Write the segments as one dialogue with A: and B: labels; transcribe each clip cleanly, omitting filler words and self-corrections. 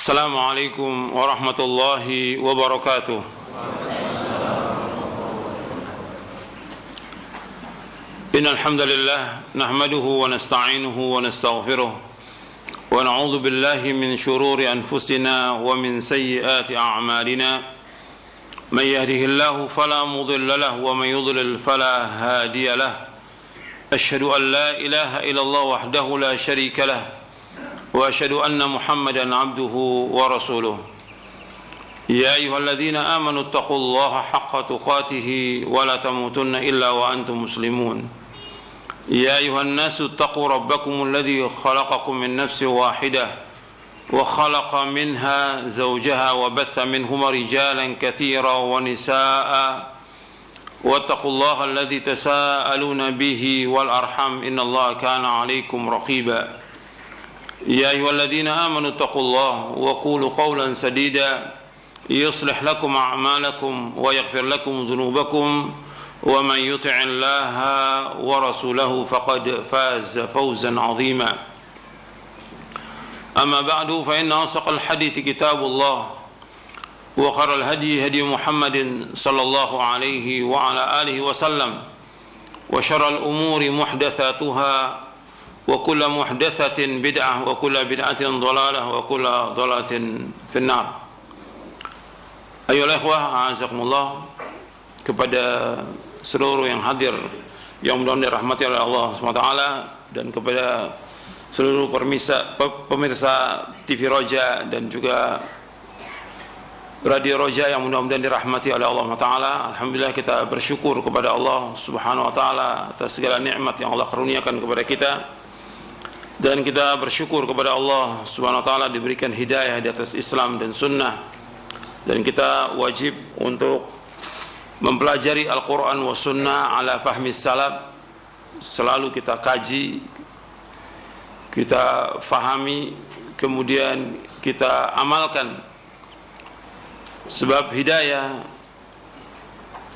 A: Assalamualaikum warahmatullahi wabarakatuh. Innal hamdalillah nahmaduhu wa nasta'inuhu wa nastaghfiruh wa na'udzu billahi min shururi anfusina wa min sayyiati a'malina. Man yahdihillahu fala mudilla lahu wa man yudlil fala hadiya lahu. Asyhadu an la ilaha illallah wahdahu la syarika lahu وأشهد أن محمدا عبده ورسوله يا أيها الذين آمنوا اتقوا الله حق تقاته ولا تموتن إلا وأنتم مسلمون يا أيها الناس اتقوا ربكم الذي خلقكم من نفس واحدة وخلق منها زوجها وبث منهما رجالا كثيرا ونساء واتقوا الله الذي تساءلون به والأرحم إن الله كان عليكم رقيبا يا أيها الذين آمنوا اتقوا الله وقولوا قولا سديدا يصلح لكم أعمالكم ويغفر لكم ذنوبكم ومن يطع الله ورسوله فقد فاز فوزا عظيما أما بعد فإن أصدق الحديث كتاب الله وخير الهدي هدي محمد صلى الله عليه وعلى آله وسلم وشر الأمور محدثاتها وكل محدثة بدعة وكل بدعة ضلالة وكل ضلالة في النار. Ayolah ikhwah, a'azakumullah, kepada seluruh yang hadir yang mudah-mudahan dirahmati oleh Allah SWT, dan kepada seluruh pemirsa TV Roja dan juga Radio Roja yang mudah-mudahan dirahmati oleh Allah SWT. Alhamdulillah, kita bersyukur kepada Allah Subhanahu wa taala atas segala nikmat yang Allah karuniakan kepada kita. Dan kita bersyukur kepada Allah Subhanahu wa taala diberikan hidayah di atas Islam dan sunnah. Dan kita wajib untuk mempelajari Al-Quran wa sunnah ala fahmi salaf. Selalu kita kaji, kita fahami, kemudian kita amalkan. Sebab hidayah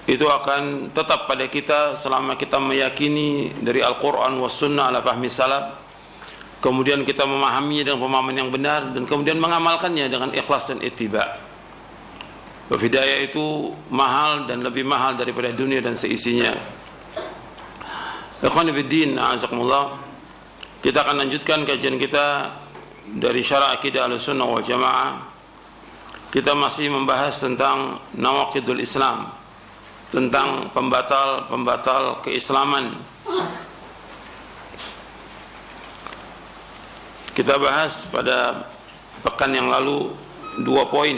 A: itu akan tetap pada kita selama kita meyakini dari Al-Quran wa sunnah ala fahmi salaf, kemudian kita memahaminya dengan pemahaman yang benar, dan kemudian mengamalkannya dengan ikhlas dan ittiba. Hidayah itu mahal dan lebih mahal daripada dunia dan seisinya. Ikhwani fiddin, a'azakumullah, kita akan lanjutkan kajian kita dari Syarah Aqidah Ahlussunnah wal Jamaah. Kita masih membahas tentang nawaqidul Islam, tentang pembatal keislaman. Kita bahas pada pekan yang lalu dua poin.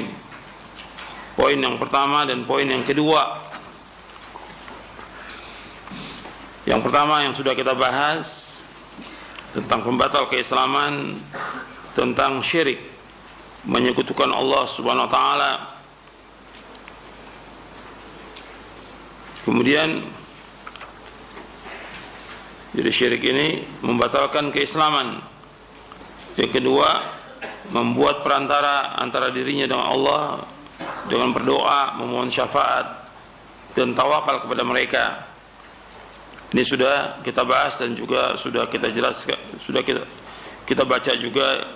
A: Poin yang pertama dan poin yang kedua. Yang pertama yang sudah kita bahas tentang pembatal keislaman, tentang syirik, menyekutukan Allah Subhanahu wa taala. Kemudian jadi syirik ini membatalkan keislaman. Yang kedua, membuat perantara antara dirinya dengan Allah dengan berdoa, memohon syafaat dan tawakal kepada mereka. Ini sudah kita bahas dan juga sudah kita jelaskan, sudah kita baca juga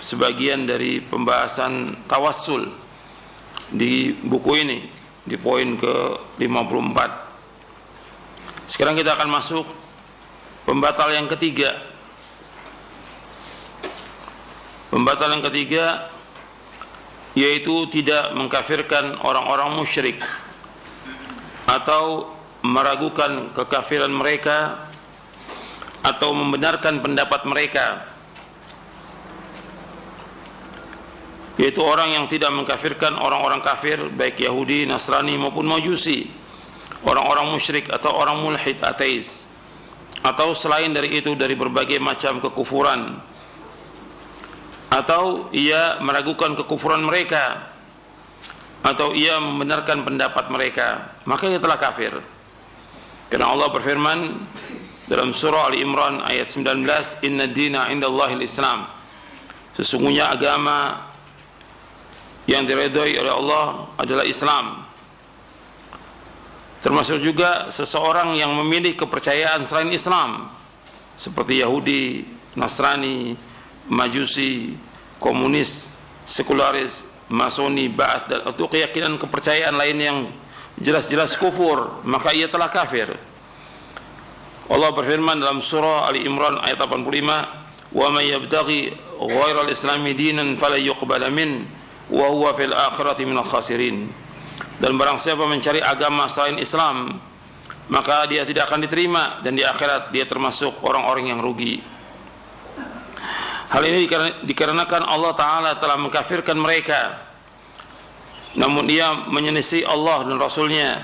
A: sebagian dari pembahasan tawassul di buku ini di poin ke-54. Sekarang kita akan masuk pembatal yang ketiga. Pembatal yang ketiga yaitu tidak mengkafirkan orang-orang musyrik atau meragukan kekafiran mereka atau membenarkan pendapat mereka, yaitu orang yang tidak mengkafirkan orang-orang kafir baik Yahudi, Nasrani maupun Majusi, orang-orang musyrik atau orang mulhid, ateis, atau selain dari itu dari berbagai macam kekufuran, atau ia meragukan kekufuran mereka, atau ia membenarkan pendapat mereka, maka ia telah kafir. Karena Allah berfirman dalam surah Ali Imran ayat 19, Inna dina indallahil Islam, sesungguhnya agama yang diridhai oleh Allah adalah Islam. Termasuk juga seseorang yang memilih kepercayaan selain Islam, seperti Yahudi, Nasrani, Majusi, komunis, sekularis, masoni, ba'ats, dan itu keyakinan kepercayaan lain yang jelas-jelas kufur, maka ia telah kafir. Allah berfirman dalam surah Ali Imran ayat 85, "Wa may yabtaghi ghairal islami dinan fala yuqbala min wa huwa fil akhirati minal khasirin." Dan barang siapa mencari agama selain Islam, maka dia tidak akan diterima, dan di akhirat dia termasuk orang-orang yang rugi. Hal ini dikarenakan Allah Ta'ala telah mengkafirkan mereka, namun ia menyelisih Allah dan Rasulnya.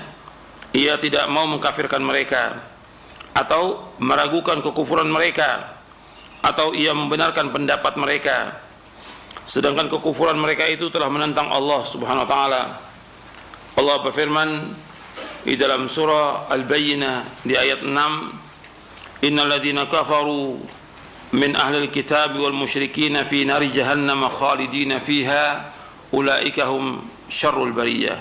A: Ia tidak mau mengkafirkan mereka atau meragukan kekufuran mereka, atau ia membenarkan pendapat mereka, sedangkan kekufuran mereka itu telah menentang Allah Subhanahu wa taala. Allah berfirman di dalam surah Al-Bayyinah di ayat 6, "Innal ladzina kafaru min ahlil kitab wal musyrikin fi nari jahannam khalidina fiha ulaika hum syarrul bariyah."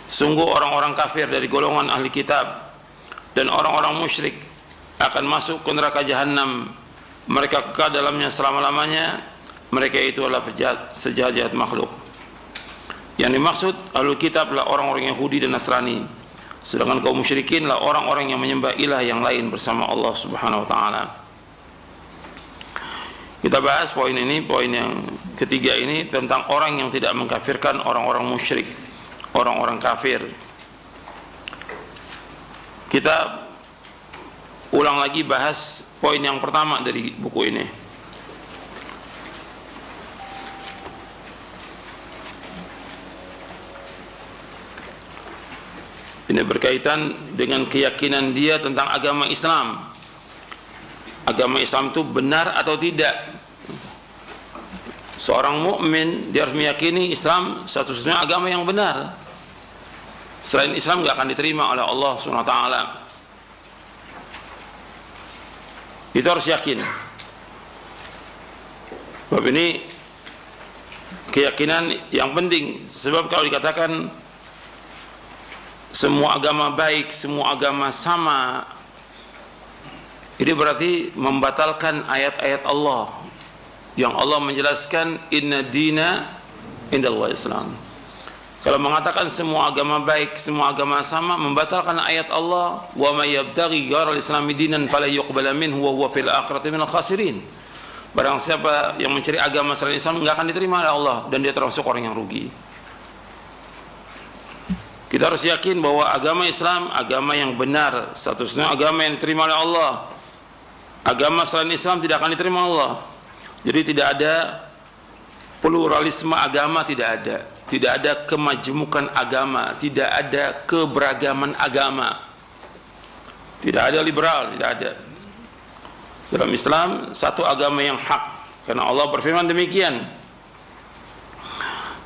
A: Sungguh orang-orang kafir dari golongan ahli kitab dan orang-orang musyrik akan masuk ke neraka jahanam, mereka kekal dalamnya selama-lamanya, mereka itu adalah sejahat-jahat makhluk. Yang dimaksud ahlul kitab adalah orang-orang Yahudi dan Nasrani, sedangkan kaum musyrikin adalah orang-orang yang menyembah ilah yang lain bersama Allah Subhanahu wa taala. Kita bahas poin ini, poin yang ketiga ini, tentang orang yang tidak mengkafirkan orang-orang musyrik, orang-orang kafir. Kita ulang lagi bahas poin yang pertama dari buku ini. Ini berkaitan dengan keyakinan dia tentang agama Islam. Agama Islam itu benar atau tidak? Seorang mukmin dia harus meyakini Islam satu-satunya agama yang benar. Selain Islam tidak akan diterima oleh Allah SWT. Itu harus yakin. Sebab ini keyakinan yang penting. Sebab kalau dikatakan semua agama baik, semua agama sama, ini berarti membatalkan ayat-ayat Allah yang Allah menjelaskan inna dina indallah Islam. Kalau mengatakan semua agama baik, semua agama sama, membatalkan ayat Allah, wa may yabtaghi ghairal islami dinan fala yuqbala minhu wa huwa fil akhirati minal khasirin. Barang siapa yang mencari agama selain Islam enggak akan diterima oleh Allah, dan dia termasuk orang yang rugi. Kita harus yakin bahwa agama Islam agama yang benar, statusnya agama yang diterima oleh Allah. Agama selain Islam tidak akan diterima Allah. Jadi tidak ada pluralisme agama, tidak ada. Tidak ada kemajemukan agama, tidak ada keberagaman agama, tidak ada liberal, tidak ada. Dalam Islam satu agama yang hak, karena Allah berfirman demikian,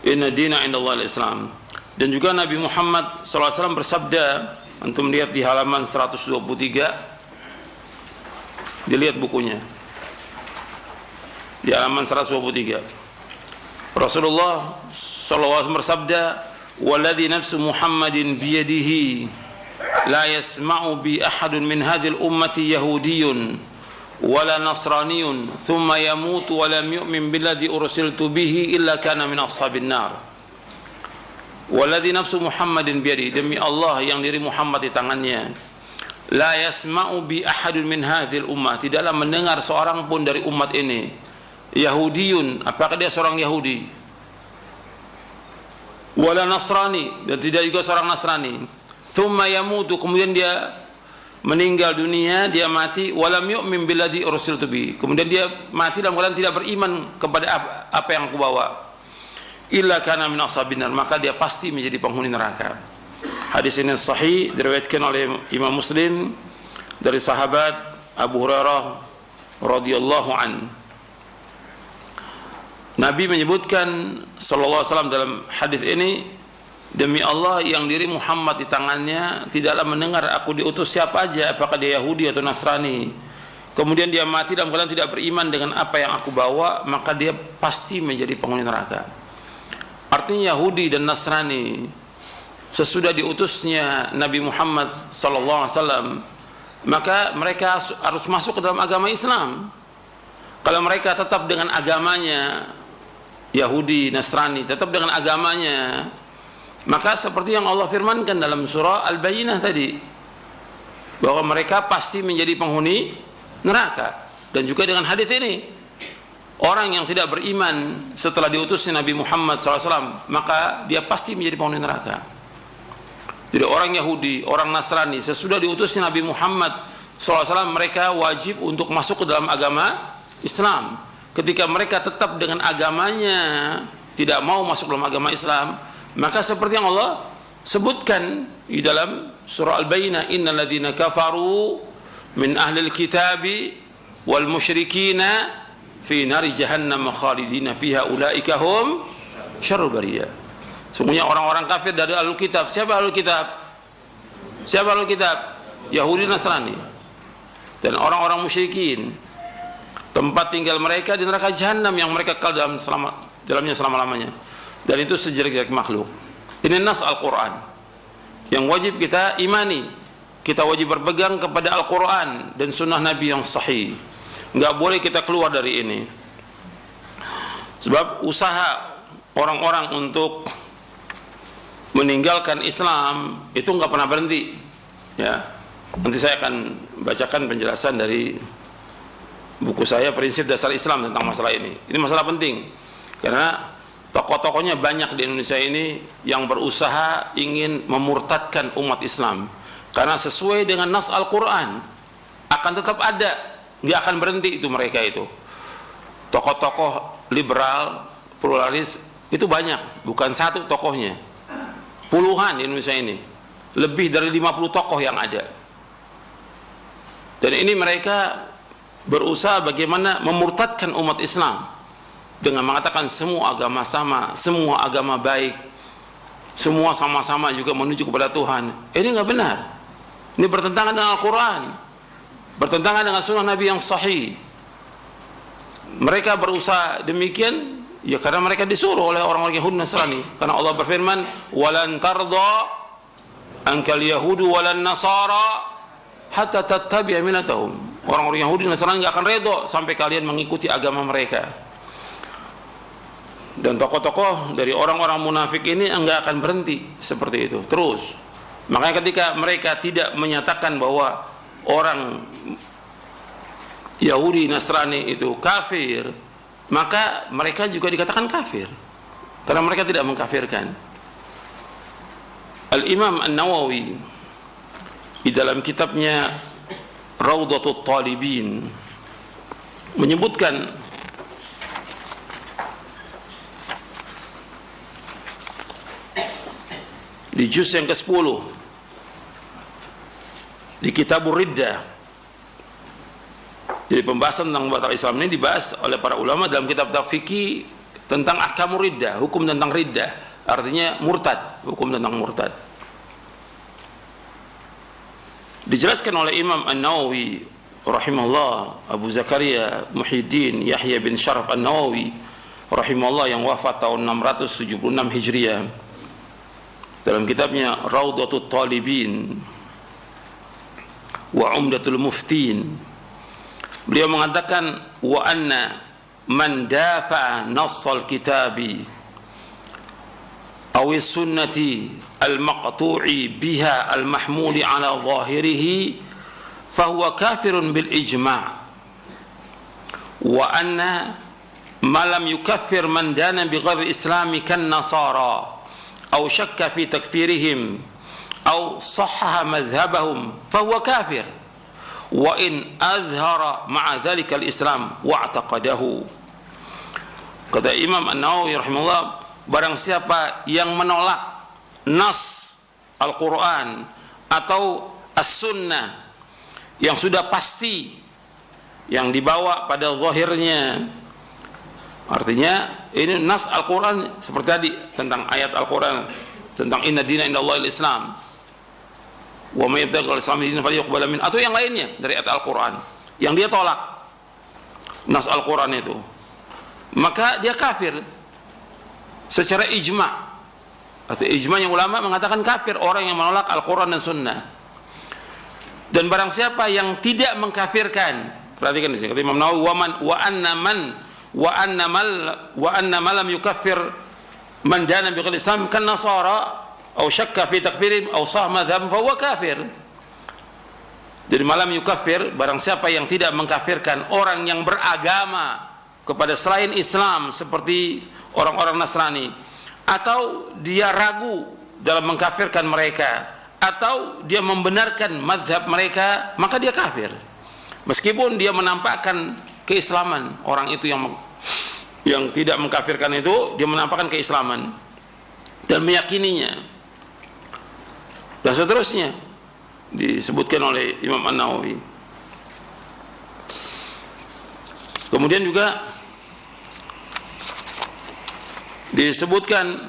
A: inna dina indallah al-Islam. Dan juga Nabi Muhammad SAW bersabda, antum lihat di halaman 123, dilihat bukunya di halaman 123, Rasulullah SAW bersabda, "Walladzi nafsu Muhammadin biyadihi la yasma'u bi ahadun min hadhil ummati yahudiyyun wala nasraniyun thumma yamutu wa lam yu'min billadzi ursiltu bihi illa kana min ashabin nar." Walladzi nafsu Muhammadin biyadihi, demi Allah yang diri Muhammad di tangannya, la yasma'u bi ahadun min hadhil ummah, tidaklah mendengar seorang pun dari umat ini, Yahudiyun, apakah dia seorang Yahudi, wala Nasrani, dan tidak juga seorang Nasrani, thumma yamutu, kemudian dia meninggal dunia, dia mati, walam yu'min billadzi ursiltu bi, kemudian dia mati dalam keadaan tidak beriman kepada apa yang aku bawa, illa kana min ashabin nar, maka dia pasti menjadi penghuni neraka. Hadis ini sahih, diriwayatkan oleh Imam Muslim dari sahabat Abu Hurairah radhiyallahu an. Nabi menyebutkan sallallahu alaihi wasallam dalam hadis ini, demi Allah yang diri Muhammad di tangannya, tidaklah mendengar aku diutus siapa aja, apakah dia Yahudi atau Nasrani, kemudian dia mati dalam keadaan tidak beriman dengan apa yang aku bawa, maka dia pasti menjadi penghuni neraka. Artinya Yahudi dan Nasrani sesudah diutusnya Nabi Muhammad sallallahu alaihi wasallam, maka mereka harus masuk ke dalam agama Islam. Kalau mereka tetap dengan agamanya Yahudi, Nasrani, tetap dengan agamanya, maka seperti yang Allah firmankan dalam surah Al-Bayyinah tadi, bahwa mereka pasti menjadi penghuni neraka. Dan juga dengan hadis ini, orang yang tidak beriman setelah diutusnya Nabi Muhammad SAW, maka dia pasti menjadi penghuni neraka. Jadi orang Yahudi, orang Nasrani, sesudah diutusnya Nabi Muhammad SAW, mereka wajib untuk masuk ke dalam agama Islam. Ketika mereka tetap dengan agamanya, tidak mau masuk dalam agama Islam, maka seperti yang Allah sebutkan di dalam surah Al-Bayyinah, innal ladzina kafaru min ahlil kitabi wal musyrikina fi nari jahannam khalidina fiha ulaika hum syarrul bariyah. Sungguhnya orang-orang kafir dari ahlul kitab. Siapa ahlul kitab? Siapa ahlul kitab? Yahudi, Nasrani. Dan orang-orang musyrikin, tempat tinggal mereka di neraka jahanam yang mereka kekal dalamnya selama-lamanya. Dan itu sejelek-jelek makhluk. Ini nas Al-Quran yang wajib kita imani. Kita wajib berpegang kepada Al-Quran dan sunnah Nabi yang sahih. Nggak boleh kita keluar dari ini. Sebab usaha orang-orang untuk meninggalkan Islam itu nggak pernah berhenti. Ya, nanti saya akan bacakan penjelasan dari buku saya, Prinsip Dasar Islam, tentang masalah ini. Ini masalah penting karena tokoh-tokohnya banyak di Indonesia ini yang berusaha ingin memurtadkan umat Islam. Karena sesuai dengan nas Al-Quran akan tetap ada, nggak akan berhenti itu mereka itu. Tokoh-tokoh liberal, pluralis itu banyak, bukan satu tokohnya, puluhan di Indonesia ini, lebih dari 50 tokoh yang ada. Dan ini mereka berusaha bagaimana memurtadkan umat Islam dengan mengatakan semua agama sama, semua agama baik, semua sama-sama juga menuju kepada Tuhan. Ini nggak benar. Ini bertentangan dengan Al-Quran, bertentangan dengan sunnah Nabi yang sahih. Mereka berusaha demikian ya karena mereka disuruh oleh orang-orang Yahudi Nasrani. Karena Allah berfirman, walan tardha ankal yahudu walan nasara hatta tattabi'a millatahum. Orang-orang Yahudi Nasrani nggak akan redho sampai kalian mengikuti agama mereka. Dan tokoh-tokoh dari orang-orang munafik ini enggak akan berhenti seperti itu terus. Makanya ketika mereka tidak menyatakan bahwa orang Yahudi Nasrani itu kafir, maka mereka juga dikatakan kafir karena mereka tidak mengkafirkan. Al-Imam An-Nawawi di dalam kitabnya Raudhatut Talibin menyebutkan di juz yang ke-10 di Kitabur Riddah. Jadi pembahasan tentang batal Islam ini dibahas oleh para ulama dalam kitab fikih tentang ahkamur riddah, hukum tentang riddah, artinya murtad, hukum tentang murtad. Dijelaskan oleh Imam An-Nawawi rahimahullah, Abu Zakaria Muhyiddin Yahya bin Syaraf An-Nawawi rahimahullah yang wafat tahun 676 Hijriah, dalam kitabnya Raudhatut Talibin wa Umdatul Muftin, beliau mengatakan wa anna man dafa'a nassal kitabi aw sunnati al-maqtu'i biha al-mahmuli ala zahirihi fahuwa kafirun bil ijma' wa anna ma lam yukaffir man dana bi ghairi islami kan nasara aw syakka fi takfirihim aw sahhaha madhhabahum fahuwa kafir wa in azhara ma'a dhalika al-islam wa'taqadahu. Kata Imam An-Nawawi rahimahullah, barang siapa yang menolak nas Al-Quran atau As-Sunnah yang sudah pasti, yang dibawa pada zahirnya, artinya ini nas Al-Quran seperti tadi tentang ayat Al-Quran tentang inna dina indallahi al-Islam wa may yabtaghi al-Islam dinan falyuqbal min, atau yang lainnya dari ayat Al-Quran yang dia tolak nas Al-Quran itu, maka dia kafir secara ijma'. Atau ijma' yang ulama mengatakan kafir orang yang menolak Al-Quran dan Sunnah. Dan barang siapa yang tidak mengkafirkan, perhatikan di sini kata Imam Nawawi, wa anna man wa anna ma lam yukaffir man dana bighayri Islam kan nasara atau syakka fi takfirihim atau sah madhhab fa huwa kafir. Jadi malam yukaffir, barang siapa yang tidak mengkafirkan orang yang beragama kepada selain Islam seperti orang-orang Nasrani, atau dia ragu dalam mengkafirkan mereka, atau dia membenarkan madhab mereka, maka dia kafir. Meskipun dia menampakkan keislaman, orang itu yang tidak mengkafirkan itu, dia menampakkan keislaman dan meyakininya. Dan seterusnya disebutkan oleh Imam An-Nawawi. Kemudian juga disebutkan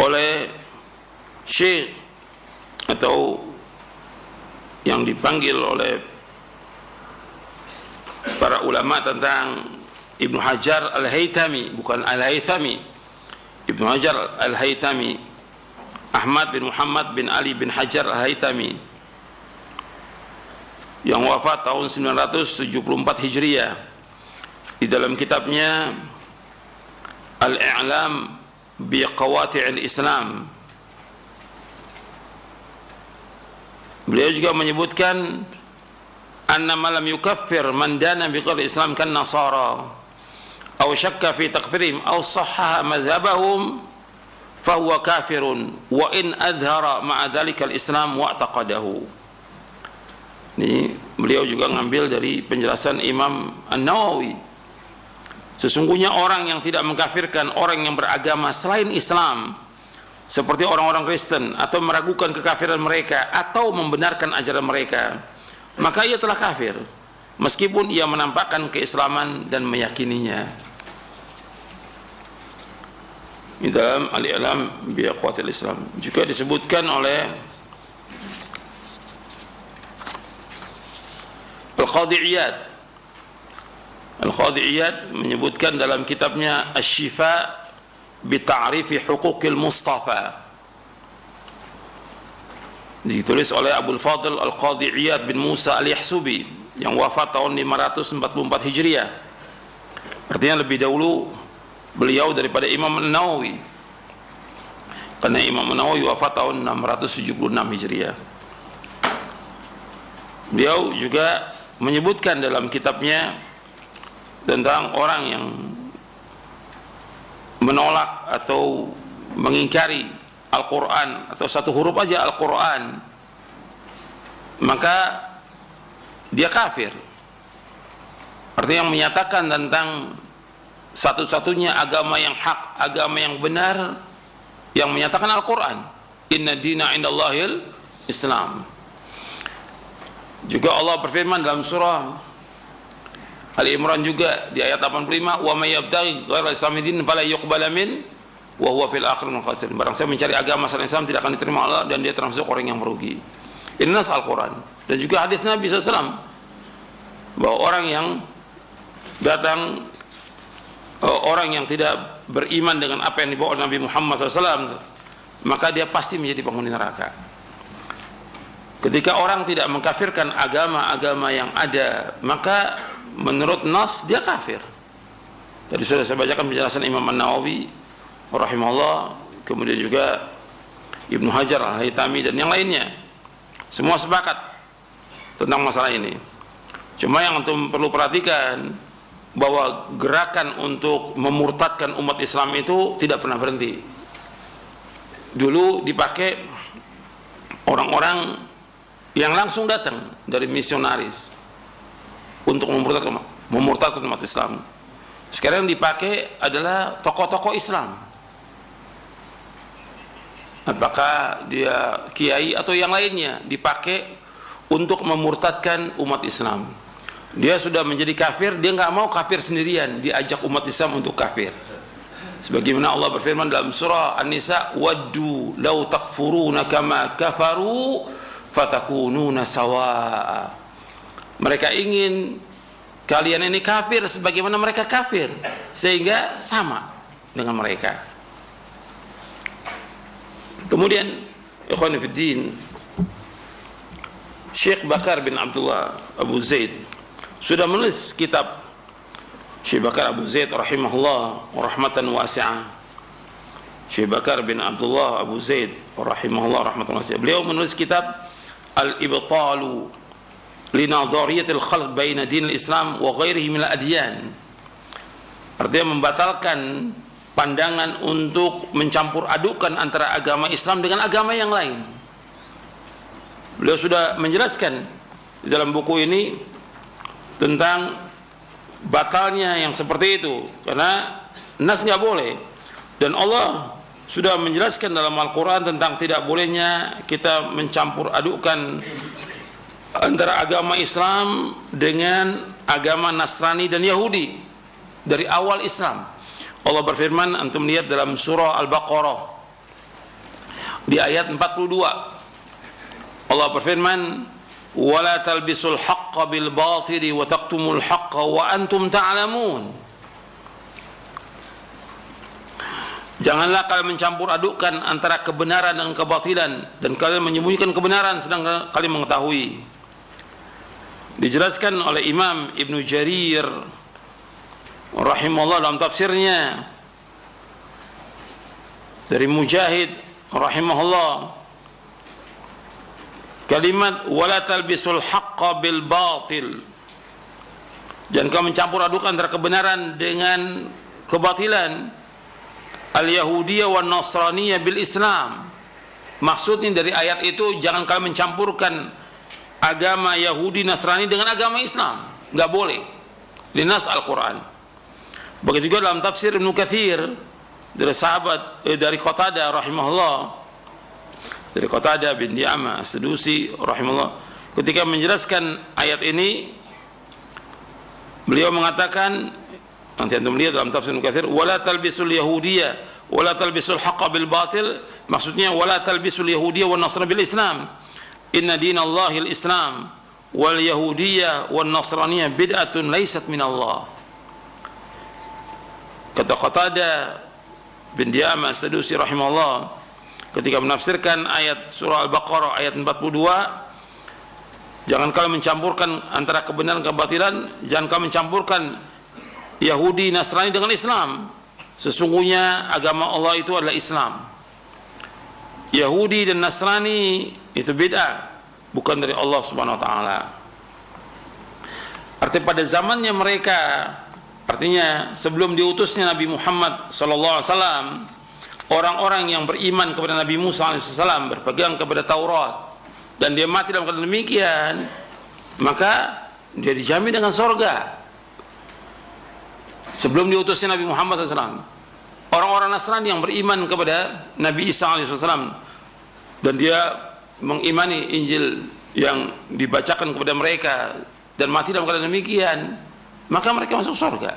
A: oleh Syekh atau yang dipanggil oleh para ulama tentang Ibnu Hajar Al-Haytami, bukan Al-Haythami, Ibnu Hajar Al-Haytami, Ahmad bin Muhammad bin Ali bin Hajar Al-Haytami, yang wafat tahun 974 Hijriah. Di dalam kitabnya Al-I'lam bi Qawati'il Islam, beliau juga menyebutkan anna ma lam yukaffir man dana bi ghairi Islam kan nasara aw syakka fi takfirihim aw sahhaha madhhabahum fa huwa kafirun wa in adhara ma'a dhalika al-Islam wa i'taqadahu. Ini beliau juga ngambil dari penjelasan Imam An-Nawawi. Sesungguhnya orang yang tidak mengkafirkan orang yang beragama selain Islam seperti orang-orang Kristen, atau meragukan kekafiran mereka atau membenarkan ajaran mereka, maka ia telah kafir meskipun ia menampakkan keislaman dan meyakininya. Di dalam Al-I'lam bi Aqwatil Islam juga disebutkan oleh Al-Qadhi Iyad. Al-Qadhi Iyad menyebutkan dalam kitabnya Asy-Syifa bi Ta'rifi Huquqil Mustafa, ditulis oleh Abdul Fadl Al-Qadhi Iyad bin Musa Al-Yahsubi yang wafat tahun 544 Hijriah. Artinya lebih dahulu beliau daripada Imam An-Nawawi, karena Imam An-Nawawi wafat tahun 676 Hijriah. Beliau juga menyebutkan dalam kitabnya tentang orang yang menolak atau mengingkari Al-Quran atau satu huruf aja Al-Quran, maka dia kafir. Artinya yang menyatakan tentang satu-satunya agama yang hak, agama yang benar, yang menyatakan Al-Quran, inna dina indallahil Islam. Juga Allah berfirman dalam surah Ali Imran juga di ayat 85, wa may yabtaghi ghairal islami dinan fala yuqbala min wa huwa fil akhirati minal khasirin. Barang siapa mencari agama selain Islam tidak akan diterima Allah dan dia termasuk orang yang merugi. Ini nas Al-Quran. Dan juga hadis Nabi SAW bahwa orang yang datang, orang yang tidak beriman dengan apa yang dibawa oleh Nabi Muhammad SAW, maka dia pasti menjadi penghuni neraka. Ketika orang tidak mengkafirkan agama-agama yang ada, maka menurut nas dia kafir. Tadi sudah saya bacakan penjelasan Imam An-Nawawi rahimahullah, kemudian juga Ibnu Hajar Al-Haytami dan yang lainnya. Semua sepakat tentang masalah ini. Cuma yang antum perlu perhatikan bahwa gerakan untuk memurtadkan umat Islam itu tidak pernah berhenti. Dulu dipakai orang-orang yang langsung datang dari misionaris untuk memurtadkan umat Islam. Sekarang dipakai adalah tokoh-tokoh Islam, apakah dia kiai atau yang lainnya, dipakai untuk memurtadkan umat Islam. Dia sudah menjadi kafir, dia nggak mau kafir sendirian, diajak umat Islam untuk kafir. Sebagaimana Allah berfirman dalam surah An-Nisa, waddu law takfuruna kama kafaru fatakununa sawa'a. Mereka ingin kalian ini kafir sebagaimana mereka kafir, sehingga sama dengan mereka. Kemudian ikhwan fillah, Syekh Bakar bin Abdullah Abu Zaid sudah menulis kitab. Syekh Bakar Abu Zaid rahimahullah rahmatan wasi'ah. Syekh Bakar bin Abdullah Abu Zaid rahimahullah rahmatan wasi'ah. Beliau menulis kitab Al-Ibtalu li nadhariyatil khalq baina dinil Islam wa ghairihi minal adyan. Artinya membatalkan pandangan untuk mencampur adukan antara agama Islam dengan agama yang lain. Beliau sudah menjelaskan di dalam buku ini tentang batalnya yang seperti itu, karena nas nggak boleh, dan Allah sudah menjelaskan dalam Al-Quran tentang tidak bolehnya kita mencampur adukan antara agama Islam dengan agama Nasrani dan Yahudi dari awal Islam. Allah berfirman, antum lihat dalam surah Al-Baqarah di ayat 42. Allah berfirman, "Wala talbisul haqqa bil batili wa taqtumul haqqa wa antum ta'lamun." Janganlah kalian mencampur adukkan antara kebenaran dan kebatilan, dan kalian menyembunyikan kebenaran sedang kalian mengetahui. Dijelaskan oleh Imam Ibnu Jarir rahimahullah dalam tafsirnya dari Mujahid rahimahullah, kalimat wala talbisul haqqa bil batil, jangan kau mencampur adukan antara kebenaran dengan kebatilan, al yahudiyah wan nasraniyah bil Islam. Maksudnya dari ayat itu, jangan kalian mencampurkan agama Yahudi Nasrani dengan agama Islam, enggak boleh, dinas Al-Quran. Begitu juga dalam tafsir Ibnu Katsir dari sahabat dari Qatadah rahimahullah, dari Qatadah bin Di'amah As-Sadusi rahimahullah, ketika menjelaskan ayat ini beliau mengatakan, nanti antum lihat dalam tafsir Ibnu Katsir, wala talbisul yahudiyah wala talbisul haqqa bil batil, maksudnya wala talbisul yahudiyah wan nasraniyah bil Islam, inna dinallahil Islam wal yahudiyah wan nasraniyah bid'atun laysat minallah. Kata Qatadah bin Di'amah As-Sadusi rahimahullah ketika menafsirkan ayat surah Al-Baqarah ayat 42, jangan kalian mencampurkan antara kebenaran dan kebatilan, jangan kalian mencampurkan Yahudi Nasrani dengan Islam. Sesungguhnya agama Allah itu adalah Islam. Yahudi dan Nasrani itu bid'ah, bukan dari Allah Subhanahu wa taala. Artinya pada zamannya mereka, artinya sebelum diutusnya Nabi Muhammad sallallahu alaihi wasallam, orang-orang yang beriman kepada Nabi Musa alaihissalam, berpegang kepada Taurat, dan dia mati dalam keadaan demikian, maka dia dijamin dengan surga. Sebelum diutusnya Nabi Muhammad SAW, orang-orang Nasrani yang beriman kepada Nabi Isa alaihissalam, dan dia mengimani Injil yang dibacakan kepada mereka dan mati dalam keadaan demikian, maka mereka masuk surga.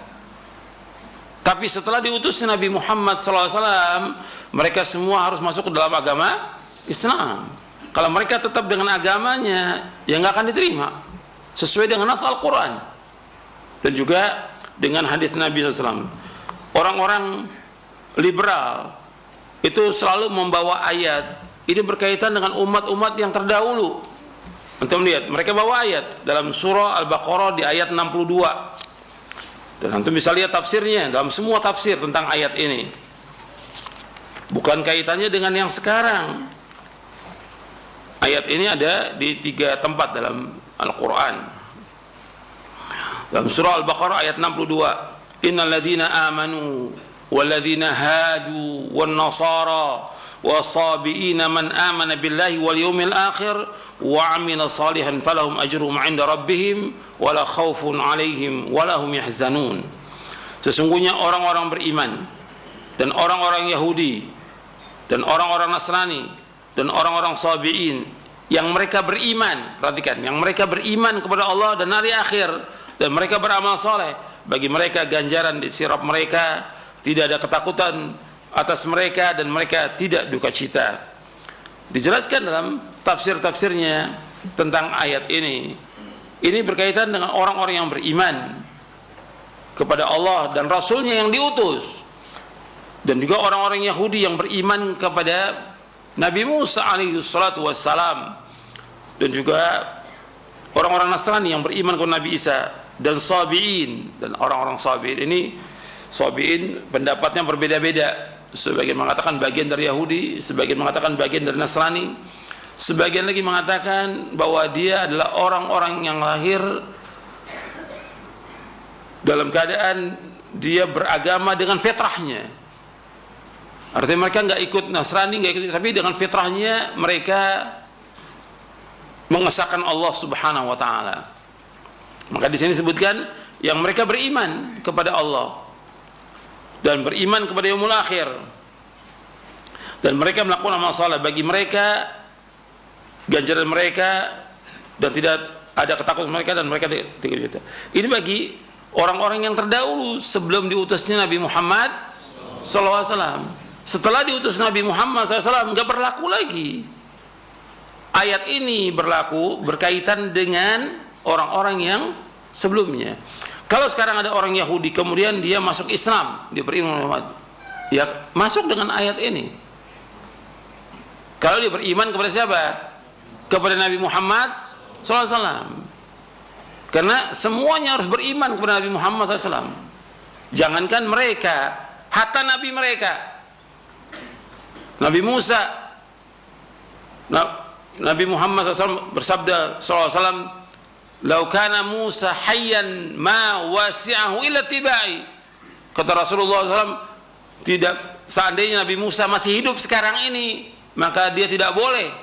A: Tapi setelah diutusnya Nabi Muhammad SAW, mereka semua harus masuk ke dalam agama Islam. Kalau mereka tetap dengan agamanya, ya nggak akan diterima sesuai dengan nas Al-Quran dan juga dengan hadis Nabi SAW. Orang-orang liberal itu selalu membawa ayat ini berkaitan dengan umat-umat yang terdahulu. Antum lihat, mereka bawa ayat dalam surah Al-Baqarah di ayat 62. Dan antum bisa lihat tafsirnya dalam semua tafsir tentang ayat ini. Bukan kaitannya dengan yang sekarang. Ayat ini ada di 3 tempat dalam Al-Quran. Dalam surah Al-Baqarah ayat 62, innal ladzina amanu wal ladzina hadu wan nasara was-sabiina man amana billahi wal yawmil akhir wa amila salihan falahum ajruhum 'inda rabbihim wala khaufun 'alaihim wala hum yahzanun. Sesungguhnya orang-orang beriman dan orang-orang Yahudi dan orang-orang Nasrani dan orang-orang sabiin yang mereka beriman, perhatikan, yang mereka beriman kepada Allah dan hari akhir, dan mereka beramal soleh, bagi mereka ganjaran di sirap mereka, tidak ada ketakutan atas mereka, dan mereka tidak duka cita. Dijelaskan dalam tafsir-tafsirnya tentang ayat ini. Ini berkaitan dengan orang-orang yang beriman kepada Allah dan Rasulnya yang diutus, dan juga orang-orang Yahudi yang beriman kepada Nabi Musa alaihi salatu wassalam, dan juga orang-orang Nasrani yang beriman kepada Nabi Isa, dan Sabi'in, dan orang-orang Sabi'in. Ini Sabi'in pendapatnya berbeda-beda. Sebagian mengatakan bagian dari Yahudi, sebagian mengatakan bagian dari Nasrani, sebagian lagi mengatakan bahwa dia adalah orang-orang yang lahir dalam keadaan dia beragama dengan fitrahnya. Artinya mereka nggak ikut Nasrani, nggak ikut, tapi dengan fitrahnya mereka mengesahkan Allah Subhanahu wa taala. Maka di sini disebutkan yang mereka beriman kepada Allah dan beriman kepada yaumul akhir, dan mereka melakukan amal saleh, bagi mereka ganjaran mereka dan tidak ada ketakutan mereka, dan mereka tidak. Ini bagi orang-orang yang terdahulu sebelum diutusnya Nabi Muhammad SAW. Setelah diutus Nabi Muhammad SAW nggak berlaku lagi. Ayat ini berlaku berkaitan dengan orang-orang yang sebelumnya. Kalau sekarang ada orang Yahudi kemudian dia masuk Islam, dia beriman Muhammad, ya masuk dengan ayat ini. Kalau dia beriman kepada siapa? Kepada Nabi Muhammad SAW. Karena semuanya harus beriman kepada Nabi Muhammad SAW. Jangankan mereka, hatta Nabi mereka, Nabi Musa, Nabi Muhammad SAW bersabda SAW, "Lau kana Musa hayyan ma wasi'ahu illa tibai." Kata Rasulullah SAW, tidak, seandainya Nabi Musa masih hidup sekarang ini, maka dia tidak boleh,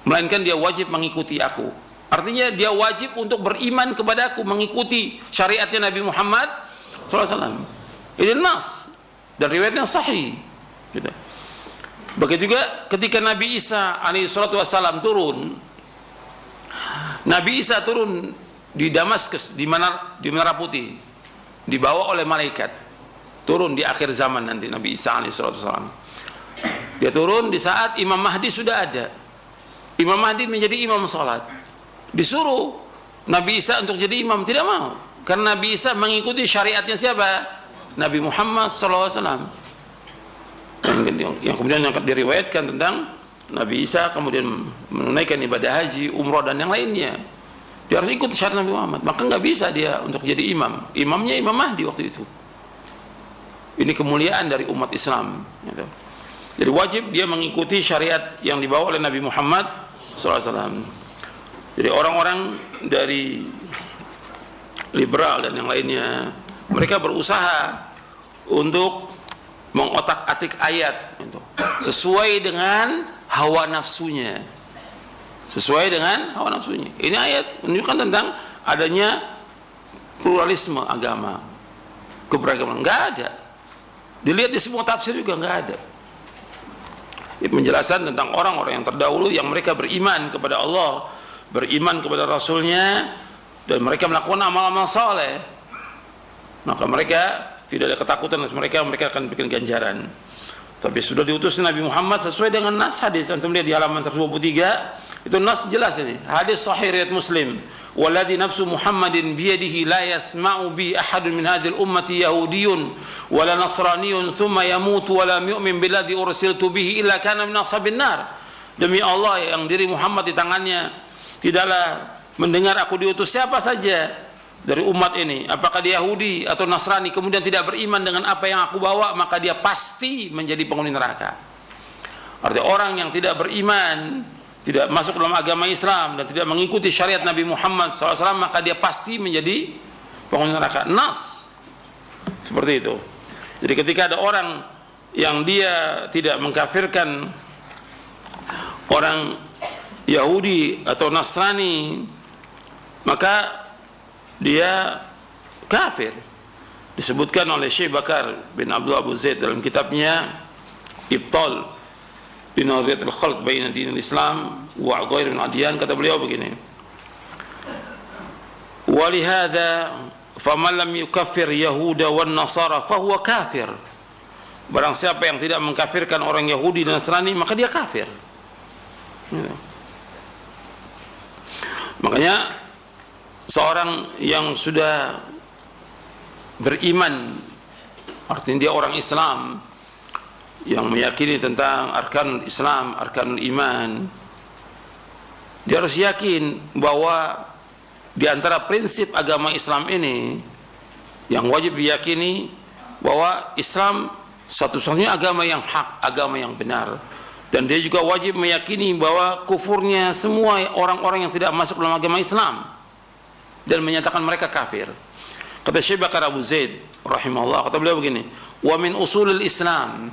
A: melainkan dia wajib mengikuti aku. Artinya dia wajib untuk beriman kepadaku, mengikuti syariatnya Nabi Muhammad SAW. Ini nas dan riwayatnya sahih. Gitu. Begitu juga ketika Nabi Isa alaihissalam turun. Nabi Isa turun di Damaskus, di Menara Putih, dibawa oleh malaikat. Turun di akhir zaman nanti Nabi Isa alaihissalam. Dia turun di saat Imam Mahdi sudah ada. Imam Mahdi menjadi imam salat. Disuruh Nabi Isa untuk jadi imam, tidak mau. Karena Nabi Isa mengikuti syariatnya siapa? Nabi Muhammad SAW. Yang kemudian yang diriwayatkan tentang Nabi Isa kemudian menunaikan ibadah haji, umrah dan yang lainnya. Dia harus ikut syariat Nabi Muhammad. Maka nggak bisa dia untuk jadi imam. Imamnya Imam Mahdi waktu itu. Ini kemuliaan dari umat Islam. Jadi wajib dia mengikuti syariat yang dibawa oleh Nabi Muhammad SAW. Jadi orang-orang dari liberal dan yang lainnya, mereka berusaha untuk mengotak-atik ayat gitu, sesuai dengan hawa nafsunya. Sesuai dengan hawa nafsunya. Ini ayat menunjukkan tentang adanya pluralisme agama, keberagaman. Enggak ada. Dilihat di semua tafsir juga enggak ada. Itu menjelaskan tentang orang-orang yang terdahulu yang mereka beriman kepada Allah, beriman kepada Rasulnya, dan mereka melakukan amal-amal saleh. Maka mereka tidak ada ketakutan, mereka akan bikin ganjaran. Tapi sudah diutus Nabi Muhammad sesuai dengan nas hadis. Antum lihat di halaman 123, itu nas jelas ini. Hadis sahih riwayat Muslim. Walladzi nafsu Muhammadin biyadihi la yasma'u bi ahadun min hadhil ummati yahudiyyun wala nasraniyyun thumma yamutu wala yu'min billadzi ursiltu bihi illa kana min ashabin nar. Demi Allah yang diri Muhammad di tangannya, tidaklah mendengar aku diutus siapa saja dari umat ini, apakah dia Yahudi atau Nasrani, kemudian tidak beriman dengan apa yang aku bawa, maka dia pasti menjadi penghuni neraka. Artinya orang yang tidak beriman, tidak masuk dalam agama Islam dan tidak mengikuti syariat Nabi Muhammad SAW, maka dia pasti menjadi penghuni neraka. Nas seperti itu. Jadi ketika ada orang yang dia tidak mengkafirkan orang Yahudi atau Nasrani, maka dia kafir. Disebutkan oleh Syekh Bakar bin Abdullah Abu Zaid dalam kitabnya Ibtal di Nadhiyatul Khalq baina dinil Islam wa ghairil adyan, kata beliau begini: "Wa li hadza faman lam yukaffir yahuda wan nasara fahuwa kafir." Barang siapa yang tidak mengkafirkan orang Yahudi dan Nasrani, maka dia kafir. Makanya seorang yang sudah beriman, artinya dia orang Islam yang meyakini tentang arkanul Islam, arkanul iman, Dia harus yakin bahwa di antara prinsip agama Islam ini yang wajib diyakini bahwa Islam satu-satunya agama yang hak, agama yang benar. Dan dia juga wajib meyakini bahwa kufurnya semua orang-orang yang tidak masuk dalam agama Islam dan menyatakan mereka kafir. Kata Syekh Bakar Abu Zaid rahimahullah, kata beliau begini, wa min usulil Islam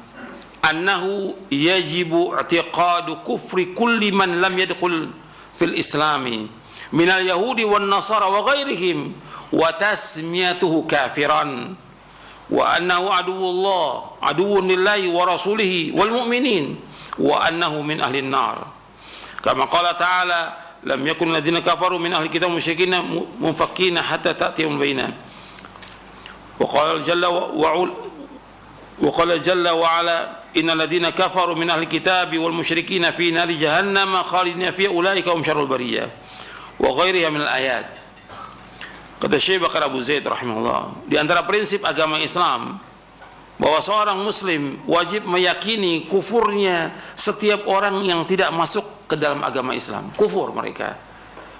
A: annahu yajibu i'tiqadu kufri kulli man lam yadkhul fil islami minal yahudi wan nasara wa ghairihim wa tasmiyatuhu kafiran wa annahu aduwwullah aduwwun lillahi wa rasulihi wal mu'minin wa annahu min ahli an-nar kama qala ta'ala lam yakun alladziina kafaru min ahli kitab musyrikiina munfakkina hatta ta'tiyahum bayyinah wa qala jalla wa ala innal ladziina kafaru min ahli kitab wal musyrikiina fi nari jahannam khalidina fiha ulaika hum syarrul bariyah wa ghairiha min al-ayat. Kata Syekh Bakar Abu Zaid rahimahullah, di antara prinsip agama Islam bahwa seorang muslim wajib meyakini kufurnya setiap orang yang tidak masuk ke dalam agama Islam, kufur mereka,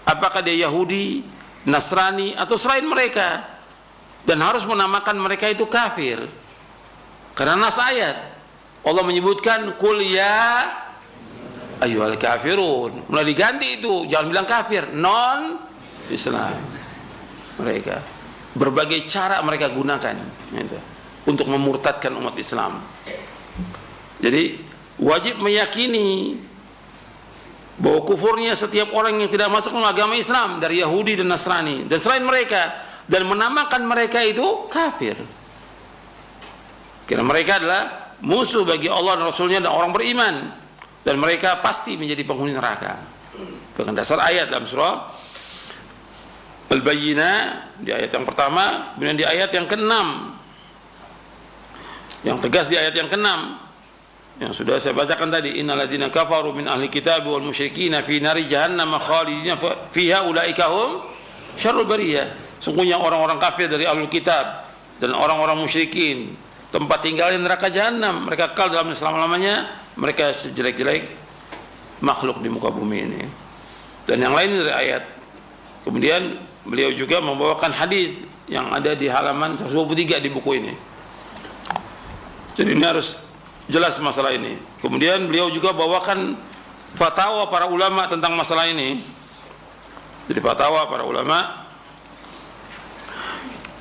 A: apakah dia Yahudi, Nasrani atau selain mereka, dan harus menamakan mereka itu kafir. Karena nas ayat Allah menyebutkan kul ya ayyuhal kafirun, mulai diganti itu, jangan bilang kafir, non Islam. Mereka berbagai cara mereka gunakan gitu, untuk memurtadkan umat Islam. Jadi wajib meyakini bahwa kufurnya setiap orang yang tidak masuk ke agama Islam dari Yahudi dan Nasrani dan selain mereka, dan menamakan mereka itu kafir. Karena mereka adalah musuh bagi Allah dan Rasulnya dan orang beriman, dan mereka pasti menjadi penghuni neraka. Dengan dasar ayat dalam surah Al-Bayyinah di ayat yang pertama, kemudian di ayat yang ke-6, yang tegas di ayat yang ke-6 yang sudah saya bacakan tadi, innal ladzina kafaru min ahli kitab wal musyrikiina fi nari jahannam khalidina fiha ulaika hum syarrul bariyah. Sungguhnya orang-orang kafir dari ahlul kitab dan orang-orang musyrikin tempat tinggalnya neraka jahanam, mereka kekal dalam selama-lamanya, mereka sejelek-jelek makhluk di muka bumi ini. Dan yang lain dari ayat. Kemudian beliau juga membawakan hadis yang ada di halaman 123 di buku ini. Jadi ini harus jelas masalah ini. Kemudian beliau juga bawakan fatwa para ulama tentang masalah ini. Jadi fatwa para ulama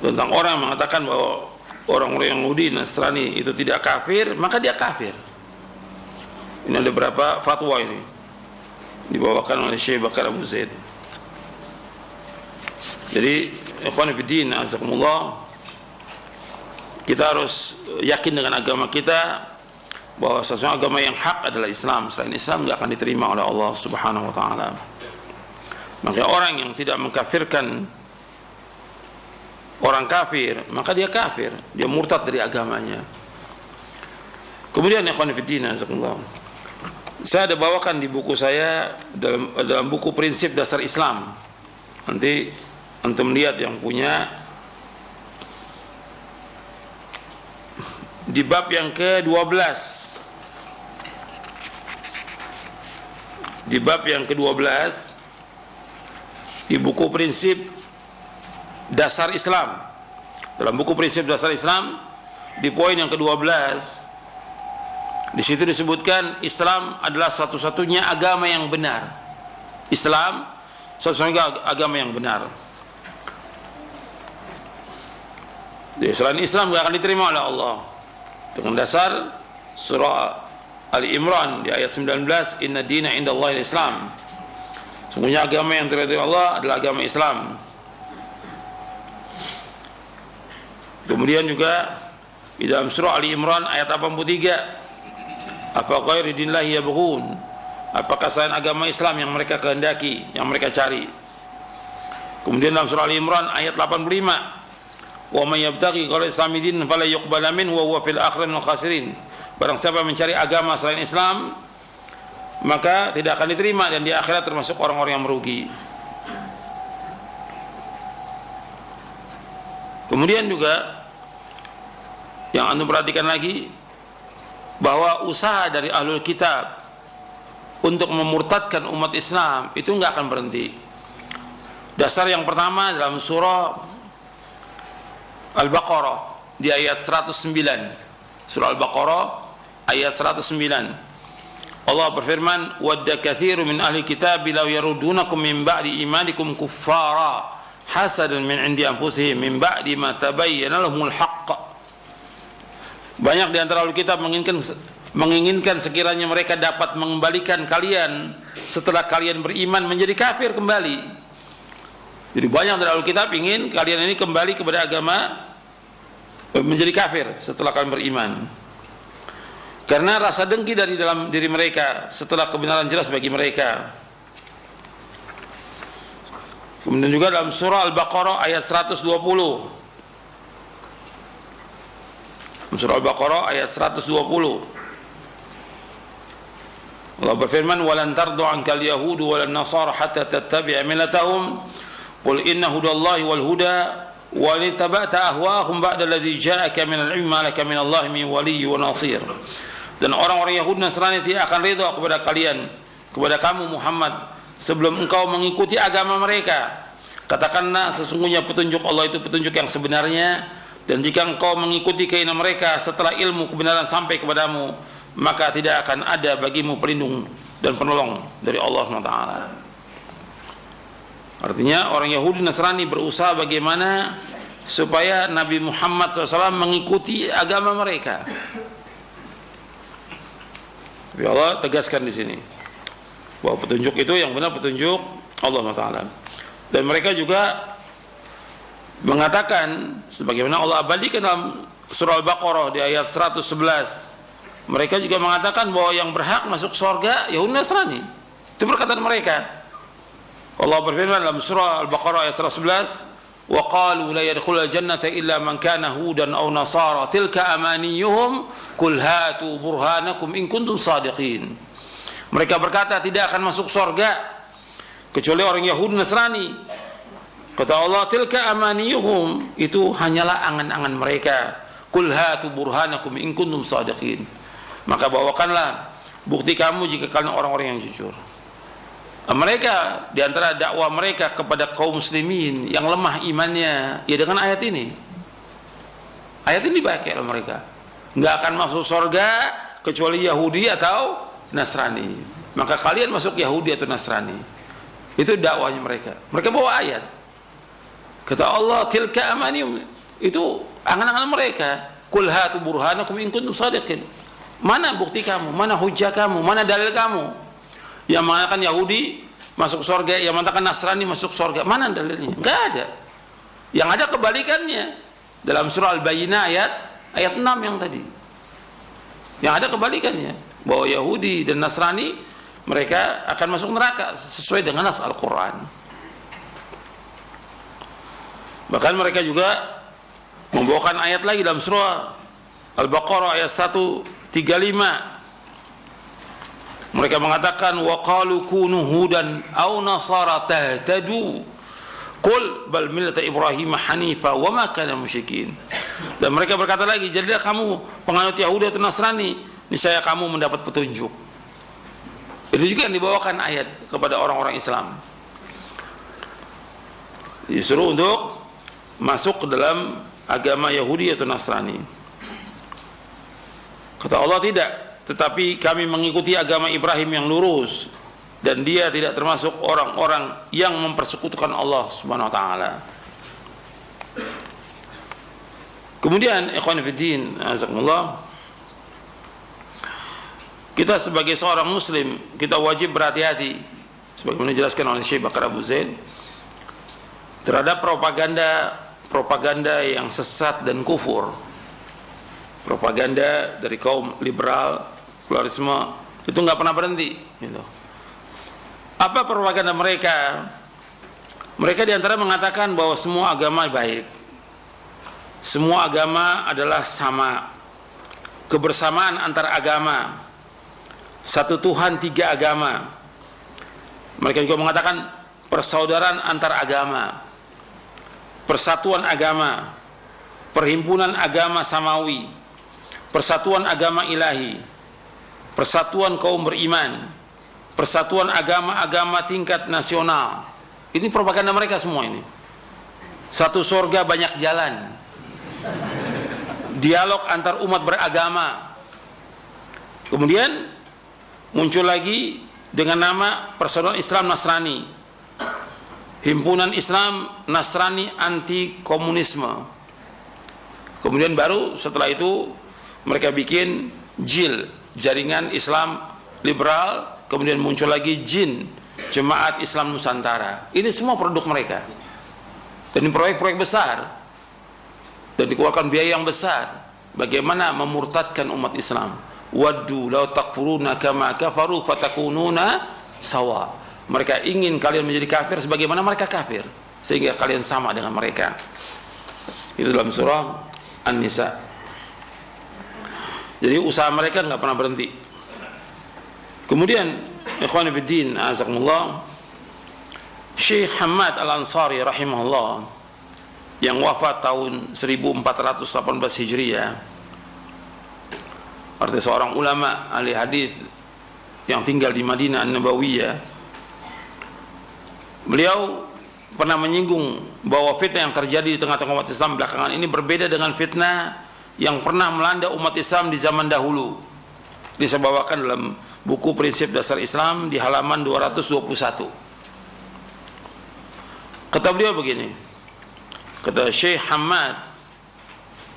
A: tentang orang yang mengatakan bahwa orang-orang Yahudi, Nasrani itu tidak kafir, maka dia kafir. Ini ada beberapa fatwa ini dibawakan oleh Syekh Bakar Abu Zaid. Jadi ikhwan fillah azakumullah, kita harus yakin dengan agama kita bahwa sesungguhnya agama yang hak adalah Islam. Selain Islam tidak akan diterima oleh Allah Subhanahu wa taala. Maka orang yang tidak mengkafirkan orang kafir, maka dia kafir, dia murtad dari agamanya. Kemudian ikhwan fillah azakumullah, saya ada bawakan di buku saya dalam buku prinsip dasar Islam. Nanti antum lihat yang punya di bab yang ke-12. Di bab yang ke-12 di buku prinsip dasar Islam. Dalam buku prinsip dasar Islam di poin yang ke-12, di situ disebutkan Islam adalah satu-satunya agama yang benar. Islam satu-satunya agama yang benar. Jadi selain Islam tidak akan diterima oleh Allah. Dengan dasar surah Ali Imran di ayat 19, inna dina indallahi Islam. Sungguhnya agama yang diterima Allah adalah agama Islam. Kemudian juga di dalam surah Ali Imran ayat 83, afa ghairi dinillahi yabghun, apakah selain agama Islam yang mereka kehendaki, yang mereka cari. Kemudian dalam surah Ali Imran ayat 85, wa may yabtaghi ghayra islami dinan fala yuqbala minhu wa huwa fil akhirati minal khasirin. Barang siapa mencari agama selain Islam, maka tidak akan diterima dan di akhirat termasuk orang-orang yang merugi. Kemudian juga yang anda perhatikan lagi bahwa usaha dari ahlul kitab untuk memurtadkan umat Islam itu nggak akan berhenti. Dasar yang pertama dalam surah Al-Baqarah di ayat 109. Surah Al-Baqarah ayat 109. Allah berfirman, "Wadda katsirun min ahli kitab law yarudunakum min ba'di imanikum kuffara hasadan min 'indi anfusihim min ba'di ma tabayyana lahumul haqq." Banyak di antara ahli kitab menginginkan sekiranya mereka dapat mengembalikan kalian setelah kalian beriman menjadi kafir kembali. Jadi banyak dari ahli kitab ingin kalian ini kembali kepada agama menjadi kafir setelah kalian beriman. Karena rasa dengki dari dalam diri mereka setelah kebenaran jelas bagi mereka. Kemudian juga dalam surah Al-Baqarah ayat 120. Surah Al-Baqarah ayat 120. Allah berfirman, "Walan tardu 'ankal yahudu walan nasara hatta tattabi'a millatahum. Qul inna hudallahi wal huda wa in tabata ahwaahum ba'da alladhi ja'aka minal 'ilmi ma laka minallahi min waliyyin wa nasir." Dan orang-orang Yahudi Nasrani tidak akan ridha kepada kalian, kepada kamu Muhammad, sebelum engkau mengikuti agama mereka. Katakanlah, sesungguhnya petunjuk Allah itu petunjuk yang sebenarnya, dan jika engkau mengikuti keinginan mereka setelah ilmu kebenaran sampai kepadamu, maka tidak akan ada bagimu pelindung dan penolong dari Allah SWT. Artinya orang Yahudi Nasrani berusaha bagaimana supaya Nabi Muhammad SAW mengikuti agama mereka. Tapi Allah tegaskan di sini bahwa petunjuk itu yang benar petunjuk Allah SWT. Dan mereka juga mengatakan, sebagaimana Allah abadikan dalam surah Al-Baqarah di ayat 111, mereka juga mengatakan bahwa yang berhak masuk surga Yahudi Nasrani. Itu perkataan mereka. Allah berfirman dalam surah Al-Baqarah ayat 111, "Wa qalu la yadkhulul jannata illa man kana hudan aw nasara tilka amaniyuhum qul hatu burhanakum in kuntum shadiqin." Mereka berkata tidak akan masuk surga kecuali orang Yahudi Nasrani. Kata Allah, tilka amaniyuhum, itu hanyalah angan-angan mereka. Qul hatu burhanakum in kuntum shadiqin. Maka bawakanlah bukti kamu jika kalian orang-orang yang jujur. Mereka diantara dakwah mereka kepada kaum muslimin yang lemah imannya ya dengan ayat ini. Ayat ini dipakai oleh mereka. Nggak akan masuk surga kecuali Yahudi atau Nasrani. Maka kalian masuk Yahudi atau Nasrani. Itu dakwahnya mereka. Mereka bawa ayat. Kata Allah, tilka amaniyum, itu angan-angan mereka. Qul hatu burhanakum in kuntum shadiqin. Mana bukti kamu? Mana hujah kamu? Mana dalil kamu? Yang mengatakan Yahudi masuk surga, yang mengatakan Nasrani masuk surga, mana dalilnya? Enggak ada. Yang ada kebalikannya. Dalam surah Al-Bayyinah ayat 6 yang tadi. Yang ada kebalikannya, bahwa Yahudi dan Nasrani mereka akan masuk neraka sesuai dengan nas Al-Qur'an. Bahkan mereka juga membawakan ayat lagi dalam surah Al-Baqarah ayat 135. Mereka mengatakan, wa qalu kunu hudan aw nasara tahtadu qul bal millata Ibrahim hanifa wa ma kana musyrikin. Dan mereka berkata lagi, jadilah kamu penganut Yahudi atau Nasrani, niscaya kamu mendapat petunjuk. Itu juga yang dibawakan ayat kepada orang-orang Islam. Disuruh untuk masuk ke dalam agama Yahudi atau Nasrani. Kata Allah, tidak, tetapi kami mengikuti agama Ibrahim yang lurus, dan dia tidak termasuk orang-orang yang mempersekutukan Allah Subhanahu wa taala. Kemudian ikhwan fillah, azakumullah, kita sebagai seorang muslim, kita wajib berhati-hati sebagaimana dijelaskan oleh Syekh Bakar Abu Zaid terhadap propaganda yang sesat dan kufur. Propaganda dari kaum liberal, pluralisme, itu nggak pernah berhenti gitu. Apa propaganda mereka? Mereka diantara mengatakan bahwa semua agama baik, semua agama adalah sama, kebersamaan antar agama, satu Tuhan tiga agama. Mereka juga mengatakan persaudaraan antar agama, persatuan agama, perhimpunan agama samawi, persatuan agama ilahi, persatuan kaum beriman, persatuan agama-agama tingkat nasional. Ini propaganda mereka semua ini. Satu surga banyak jalan. Dialog antar umat beragama. Kemudian muncul lagi dengan nama Persatuan Islam Nasrani, Himpunan Islam Nasrani Anti Komunisme. Kemudian baru setelah itu mereka bikin JIL, Jaringan Islam Liberal. Kemudian muncul lagi JIN, Jemaat Islam Nusantara. Ini semua produk mereka. Dan ini proyek-proyek besar, dan dikeluarkan biaya yang besar. Bagaimana memurtadkan umat Islam. Waddu law takfuruna kama kafaru fatakununa sawa. Mereka ingin kalian menjadi kafir sebagaimana mereka kafir, sehingga kalian sama dengan mereka. Itu dalam surah An-Nisa. Jadi usaha mereka nggak pernah berhenti. Kemudian ikhwan fillah, azakumullah, Syekh Hamad Al-Ansari rahimahullah yang wafat tahun 1418 Hijriah, artinya seorang ulama ahli hadis yang tinggal di Madinah An-Nabawiyah. Beliau pernah menyinggung bahwa fitnah yang terjadi di tengah-tengah umat Islam belakangan ini berbeda dengan fitnah yang pernah melanda umat Islam di zaman dahulu. Ini saya bawakan dalam buku Prinsip Dasar Islam di halaman 221. Kata beliau begini, kata Syekh Hamad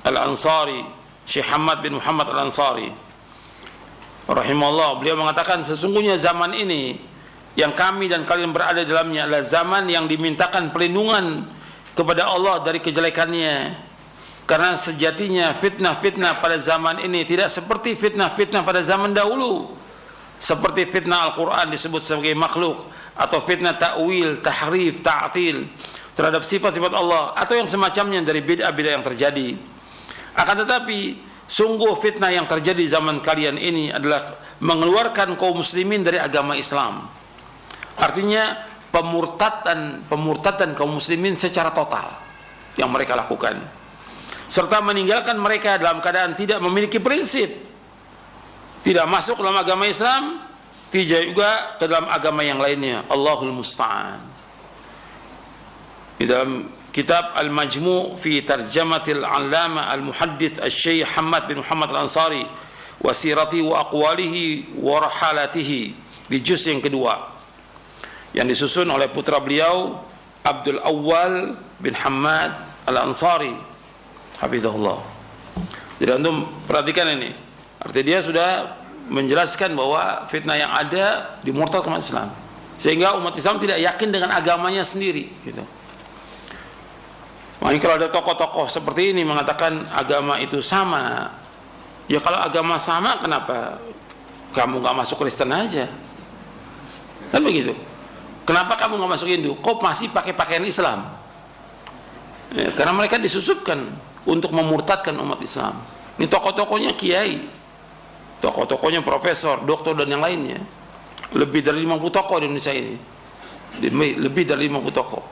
A: Al-Ansari, Syekh Hamad bin Muhammad Al-Ansari rahimahullah, beliau mengatakan sesungguhnya zaman ini yang kami dan kalian berada di dalamnya adalah zaman yang dimintakan perlindungan kepada Allah dari kejelekannya, karena sejatinya fitnah-fitnah pada zaman ini tidak seperti fitnah-fitnah pada zaman dahulu, seperti fitnah Al-Quran disebut sebagai makhluk, atau fitnah ta'wil, tahrif, ta'til terhadap sifat-sifat Allah, atau yang semacamnya dari bid'ah-bid'ah yang terjadi. Akan tetapi sungguh fitnah yang terjadi zaman kalian ini adalah mengeluarkan kaum muslimin dari agama Islam. Artinya pemurtadan kaum muslimin secara total yang mereka lakukan, serta meninggalkan mereka dalam keadaan tidak memiliki prinsip, tidak masuk dalam agama Islam, tidak juga ke dalam agama yang lainnya. Allahul Musta'an. Di dalam kitab Al-Majmu' fi Tarjamatil Allama Al-Muhaddits Asy-Syaikh Hamad bin Muhammad Al-Ansari wa sirati wa aqwalihi wa rahalatihi, di juz yang kedua, yang disusun oleh putra beliau Abdul Awwal bin Hamad Al-Ansari hafizahullah. Jadi antum perhatikan ini, artinya dia sudah menjelaskan bahwa fitnah yang ada dimurtadkan umat Islam, sehingga umat Islam tidak yakin dengan agamanya sendiri gitu. Makanya kalau ada tokoh-tokoh seperti ini mengatakan agama itu sama, ya kalau agama sama kenapa kamu nggak masuk Kristen aja, kan begitu? Kenapa kamu nggak masuk Hindu? Kok masih pakai pakaian Islam? Ya, karena mereka disusupkan untuk memurtadkan umat Islam. Ini tokoh-tokohnya kiai, tokoh-tokohnya profesor, doktor dan yang lainnya. Lebih dari 50 tokoh di Indonesia ini. Lebih dari 50 tokoh.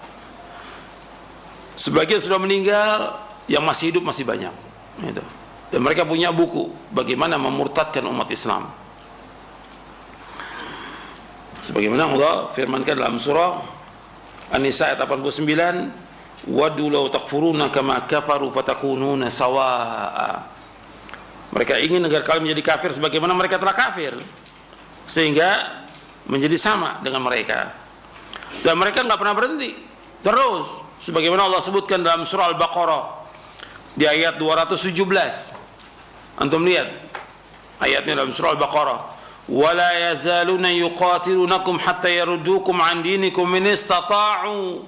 A: Sebagian sudah meninggal, yang masih hidup masih banyak. Gitu. Dan mereka punya buku bagaimana memurtadkan umat Islam. Sebagaimana Allah firmankan dalam surah An-Nisa ayat 89, waddu law takfuruna kama kafaru fatakununa sawaa. Mereka ingin agar kalian menjadi kafir sebagaimana mereka telah kafir, sehingga menjadi sama dengan mereka. Dan mereka nggak pernah berhenti, terus sebagaimana Allah sebutkan dalam surah Al-Baqarah di ayat 217. Antum lihat ayatnya dalam surah Al-Baqarah, wala yazaluna yuqatilunakum hatta yaruddukum an dinikum in istata'u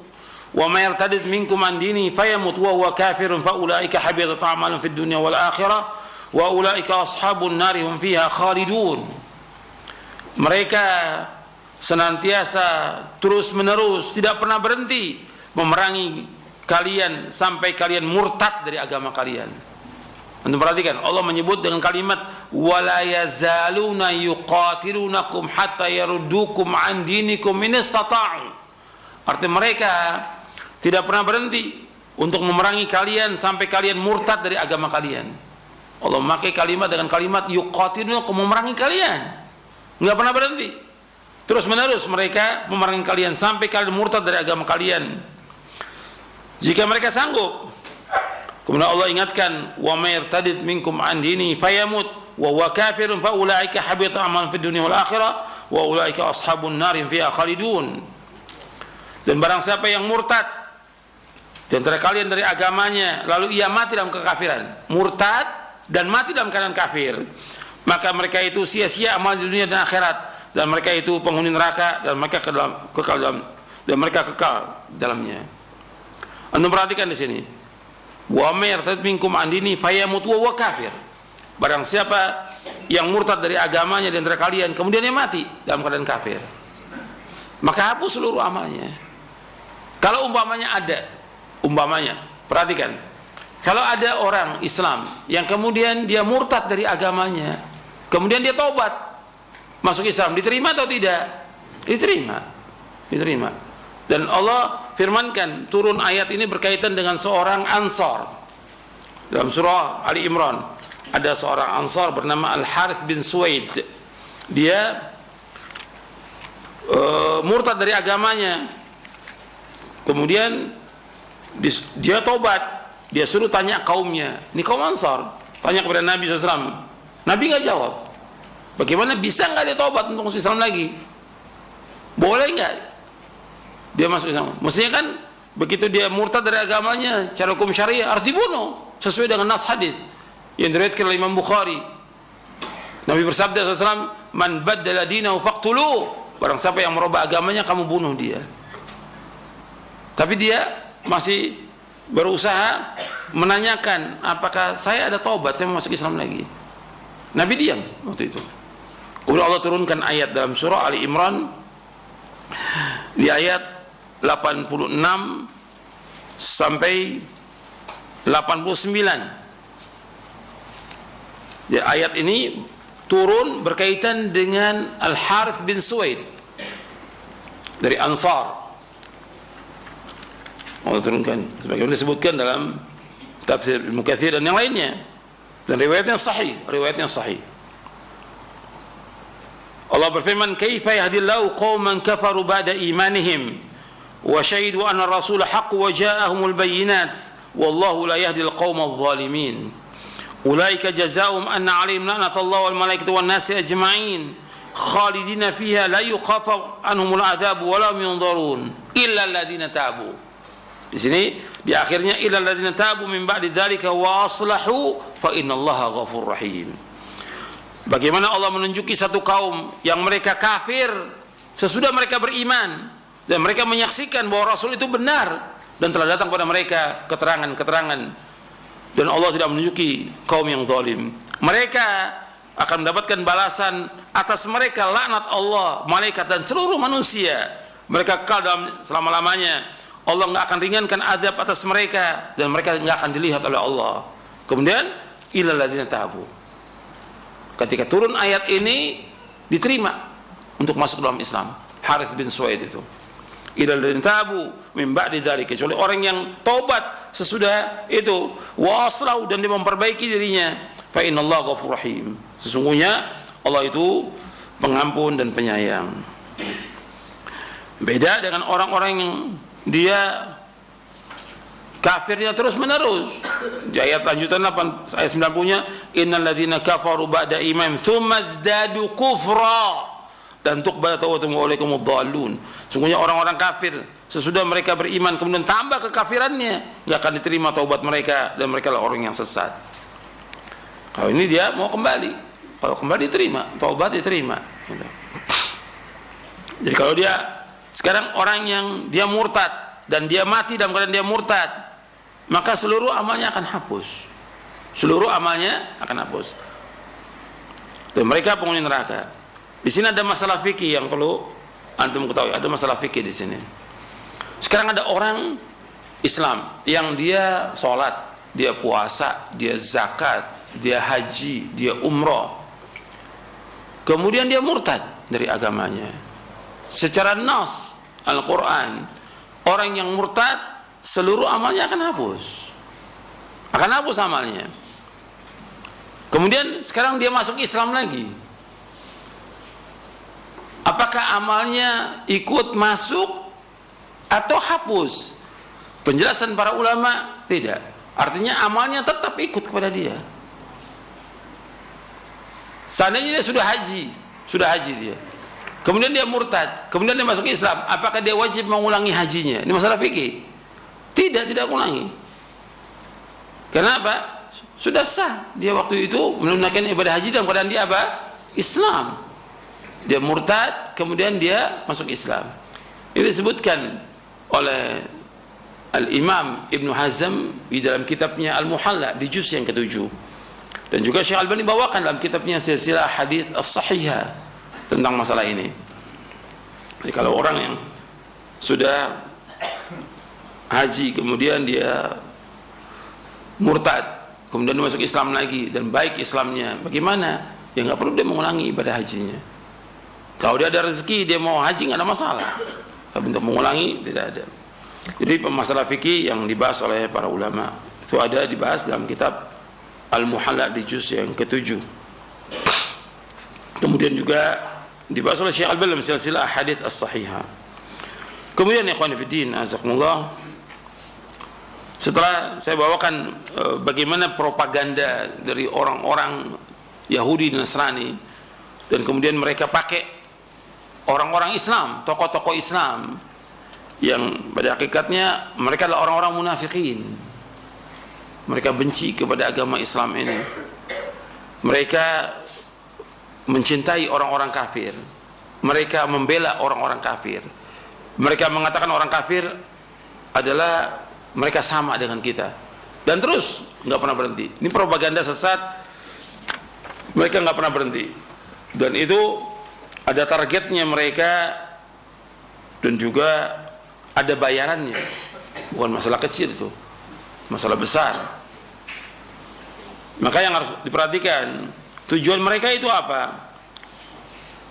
A: wa may yartadid minkum an dini fayamut wa huwa kafirun fa ulaika habitat a'maluhum fid dunya wal akhirah wa ulaika ashabun nari hum fiha khalidun. Mereka senantiasa terus menerus tidak pernah berhenti memerangi kalian sampai kalian murtad dari agama kalian. Anda perhatikan, Allah menyebut dengan kalimat wala yazaluna yuqatilunakum hatta yaruddukum an dinikum in istata'u. Artinya mereka tidak pernah berhenti untuk memerangi kalian sampai kalian murtad dari agama kalian. Allah memakai kalimat dengan kalimat yuqatilunakum, memerangi kalian, enggak pernah berhenti. terus menerus mereka memerangi kalian sampai kalian murtad dari agama kalian. Jika mereka sanggup. Kemudian Allah ingatkan, wa may yartadid minkum an dini fayamut wa huwa kafirun fa ulaika habita amaluhum fid dunya wal akhirah wa ulaika ashabun nar fiha khalidun. Dan barang siapa yang murtad di antara kalian dari agamanya lalu ia mati dalam kekafiran, murtad dan mati dalam keadaan kafir, maka mereka itu sia-sia amal di dunia dan akhirat, dan mereka itu penghuni neraka, dan mereka kekal dalamnya. Anda perhatikan di sini, wa may yartad minkum an dini fayamut wa huwa kafir. Barang siapa yang murtad dari agamanya di antara kalian kemudian dia mati dalam keadaan kafir, maka hapus seluruh amalnya. Kalau umpamanya, perhatikan, kalau ada orang Islam yang kemudian dia murtad dari agamanya, kemudian dia taubat masuk Islam, diterima atau tidak? Diterima. Dan Allah firmankan, turun ayat ini berkaitan dengan seorang Ansar. Dalam surah Ali Imran ada seorang Ansar bernama Al-Harith bin Suwaid. Dia murtad dari agamanya, kemudian dia taubat. Dia suruh tanya kaumnya, ini kaum Ansar, tanya kepada Nabi SAW. Nabi nggak jawab. Bagaimana bisa nggak dia taubat untuk masuk Islam lagi? Boleh nggak dia masuk Islam? Mestinya kan begitu dia murtad dari agamanya, cara hukum syariah harus dibunuh sesuai dengan nas hadis yang diriwayatkan oleh Imam Bukhari. Nabi bersabda SAW, man baddala dinahu faqtuluh. Barang siapa yang merubah agamanya, kamu bunuh dia. Tapi dia masih berusaha menanyakan, apakah saya ada taubat, saya mau masuk Islam lagi. Nabi diam waktu itu. Kemudian Allah turunkan ayat dalam surah Ali Imran di ayat 86 sampai 89. Ya, ayat ini turun berkaitan dengan Al-Harith bin Suwaid dari Ansar. Allah turunkan sebagaimana disebutkan dalam tafsir Ibnu Katsir dan yang lainnya, dan riwayatnya sahih. Allah berfirman, kaifa yahdillahu qauman kafaru ba'da imanihim wa syahidu anna ar-rasula haqqun wa ja'ahumul bayyinat wallahu la yahdil qaumadh dhalimin ulaika jazaa'uhum anna 'alaihim la'natullahi wal malaikati wan nasi ajma'in khalidina fiha la yukhaffaf anhumul 'adzabu wa la hum yunzarun illa alladziina tabu. Di sini di akhirnya illal ladzina tabu min ba'di dzalika wa aslahu fa innallaha ghafurur rahim. Bagaimana Allah menunjuki satu kaum yang mereka kafir sesudah mereka beriman dan mereka menyaksikan bahwa Rasul itu benar dan telah datang kepada mereka keterangan-keterangan, dan Allah tidak menunjuki kaum yang zalim. Mereka akan mendapatkan balasan atas mereka laknat Allah, malaikat dan seluruh manusia. Mereka kekal dalam selama-lamanya. Allah nggak akan ringankan azab atas mereka dan mereka nggak akan dilihat oleh Allah. Kemudian illal ladzina tabu. Ketika turun ayat ini diterima untuk masuk dalam Islam. Harith bin Suwaid itu. Illal ladzina tabu min ba'di dzalika, kecuali orang yang taubat sesudah itu, wa aslahu, dan dia memperbaiki dirinya, fa innallaha ghafurur rahim. Sesungguhnya Allah itu pengampun dan penyayang. Beda dengan orang-orang yang dia kafirnya terus menerus. Di ayat lanjutan ayat 90-nya, innal ladzina kafaru ba'da iman tsumma zdadu kufra dan tuqbal tawbatuhum wa ulaikumud dhallun. Sungguhnya orang-orang kafir sesudah mereka beriman kemudian tambah kekafirannya, enggak akan diterima taubat mereka dan mereka adalah orang yang sesat. Kalau ini dia mau kembali, kalau kembali diterima, taubat diterima. Jadi kalau dia sekarang orang yang dia murtad dan dia mati dalam keadaan dia murtad, maka seluruh amalnya akan hapus. Seluruh amalnya akan hapus. Dan mereka penghuni neraka. Di sini ada masalah fikih yang perlu antum ketahui. Ada masalah fikih di sini. Sekarang ada orang Islam yang dia sholat, dia puasa, dia zakat, dia haji, dia umroh. Kemudian dia murtad dari agamanya. Secara nas Al-Quran, orang yang murtad seluruh amalnya akan hapus, amalnya. Kemudian sekarang dia masuk Islam lagi. Apakah amalnya ikut masuk atau hapus? Penjelasan para ulama tidak. Artinya amalnya tetap ikut kepada dia. Seandainya dia sudah haji dia. Kemudian dia murtad, kemudian dia masuk Islam, apakah dia wajib mengulangi hajinya? Ini masalah fikih. Tidak ulangi. Kenapa? Sudah sah dia waktu itu menunaikan ibadah haji dalam keadaan dia apa? Islam. Dia murtad, kemudian dia masuk Islam. Ini disebutkan oleh Al-Imam Ibn Hazm di dalam kitabnya Al-Muhalla di juz yang ke-7. Dan juga Syekh Albani bawakan dalam kitabnya Silsilah Hadits As-Sahihah tentang masalah ini. Jadi kalau orang yang sudah haji kemudian dia murtad, kemudian dia masuk Islam lagi dan baik Islamnya, bagaimana? Ya nggak perlu dia mengulangi ibadah hajinya. Kalau dia ada rezeki dia mau haji nggak ada masalah. Tapi untuk mengulangi tidak ada. Jadi masalah fikih yang dibahas oleh para ulama itu ada dibahas dalam kitab Al-Muhalla di juz yang ke-7. Kemudian juga dibahas oleh Syekh Al-Albani dalam silsilah Hadits As-Sahihah. Kemudian ikhwan fillah, azakumullah, setelah saya bawakan bagaimana propaganda dari orang-orang Yahudi dan Nasrani, dan kemudian mereka pakai orang-orang Islam, tokoh-tokoh Islam yang pada hakikatnya mereka adalah orang-orang munafikin. Mereka benci kepada agama Islam ini. Mereka mencintai orang-orang kafir. Mereka membela orang-orang kafir. Mereka mengatakan orang kafir adalah mereka sama dengan kita. Dan terus nggak pernah berhenti. Ini propaganda sesat. Mereka nggak pernah berhenti. Dan itu ada targetnya mereka dan juga ada bayarannya. Bukan masalah kecil itu, masalah besar. Maka yang harus diperhatikan tujuan mereka itu apa?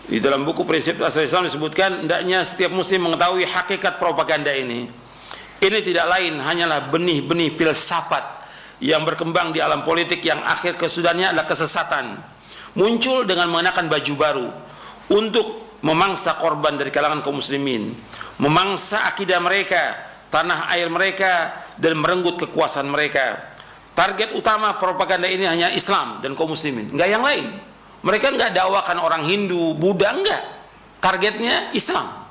A: Di dalam buku Prinsip Asal Islam disebutkan hendaknya setiap muslim mengetahui hakikat propaganda ini. Ini tidak lain hanyalah benih-benih filsafat yang berkembang di alam politik yang akhir kesudahannya adalah kesesatan. Muncul dengan mengenakan baju baru untuk memangsa korban dari kalangan kaum muslimin, memangsa akidah mereka, tanah air mereka, dan merenggut kekuasaan mereka. Target utama propaganda ini hanya Islam dan kaum muslimin, enggak yang lain. Mereka enggak dakwakan orang Hindu, Buddha, enggak. Targetnya Islam.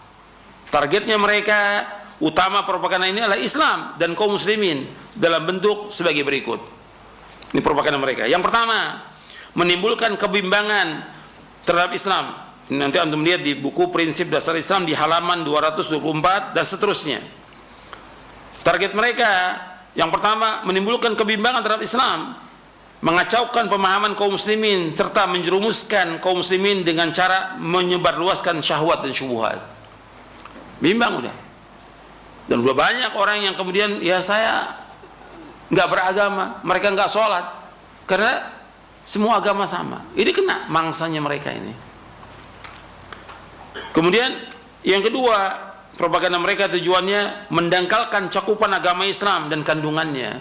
A: Targetnya mereka utama propaganda ini adalah Islam dan kaum muslimin dalam bentuk sebagai berikut. Ini propaganda mereka. Yang pertama, menimbulkan kebimbangan terhadap Islam. Nanti antum lihat di buku Prinsip Dasar Islam di halaman 224 dan seterusnya. Target mereka yang pertama, menimbulkan kebimbangan terhadap Islam, mengacaukan pemahaman kaum muslimin, serta menjerumuskan kaum muslimin dengan cara menyebarluaskan syahwat dan syubhat. Bimbang udah. Dan udah banyak orang yang kemudian, ya saya nggak beragama, mereka nggak sholat, karena semua agama sama. Ini kena mangsanya mereka ini. Kemudian yang kedua, propaganda mereka tujuannya mendangkalkan cakupan agama Islam dan kandungannya.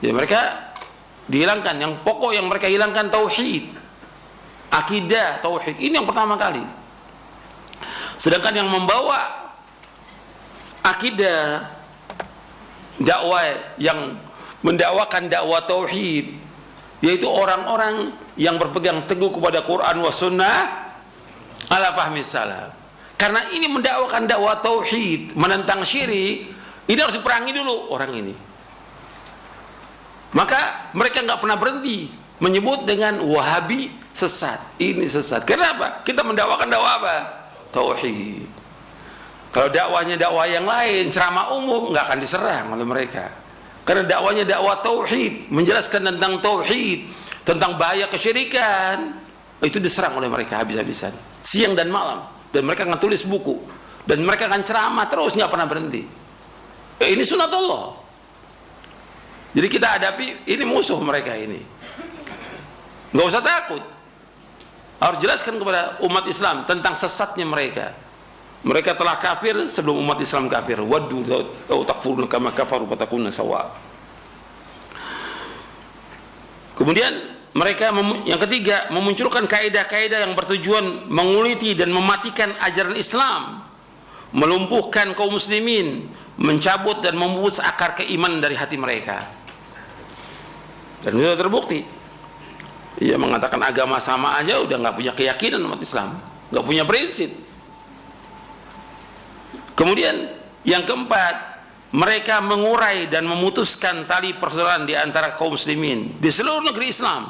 A: Jadi mereka dihilangkan, yang pokok yang mereka hilangkan tauhid, akidah tauhid. Ini yang pertama kali. Sedangkan yang membawa akidah dakwah yang mendakwakan dakwah tauhid yaitu orang-orang yang berpegang teguh kepada Quran wa sunnah ala fahmi salaf. Karena ini mendakwakan dakwah tauhid, menentang syirik, ini harus diperangi dulu orang ini. Maka mereka nggak pernah berhenti menyebut dengan Wahabi sesat. Ini sesat. Kenapa? Kita mendakwakan dakwah apa? Tauhid. Kalau dakwahnya dakwah yang lain, ceramah umum, nggak akan diserang oleh mereka. Karena dakwahnya dakwah tauhid, menjelaskan tentang tauhid, tentang bahaya kesyirikan, itu diserang oleh mereka habis-habisan, siang dan malam. Dan mereka akan tulis buku, dan mereka akan ceramah terus, nggak pernah berhenti. Ini sunatullah. Jadi kita hadapi ini musuh mereka ini. Nggak usah takut. Harus jelaskan kepada umat Islam tentang sesatnya mereka. Mereka telah kafir sebelum umat Islam kafir. Waddu law takfuruna kama kafaru fatakununa sawa. Kemudian yang ketiga, memunculkan kaidah-kaidah yang bertujuan menguliti dan mematikan ajaran Islam, melumpuhkan kaum muslimin, mencabut dan memutus akar keimanan dari hati mereka. Dan sudah terbukti. Ia mengatakan agama sama aja udah nggak punya keyakinan umat Islam, nggak punya prinsip. Kemudian yang keempat, mereka mengurai dan memutuskan tali persaudaraan di antara kaum muslimin di seluruh negeri Islam,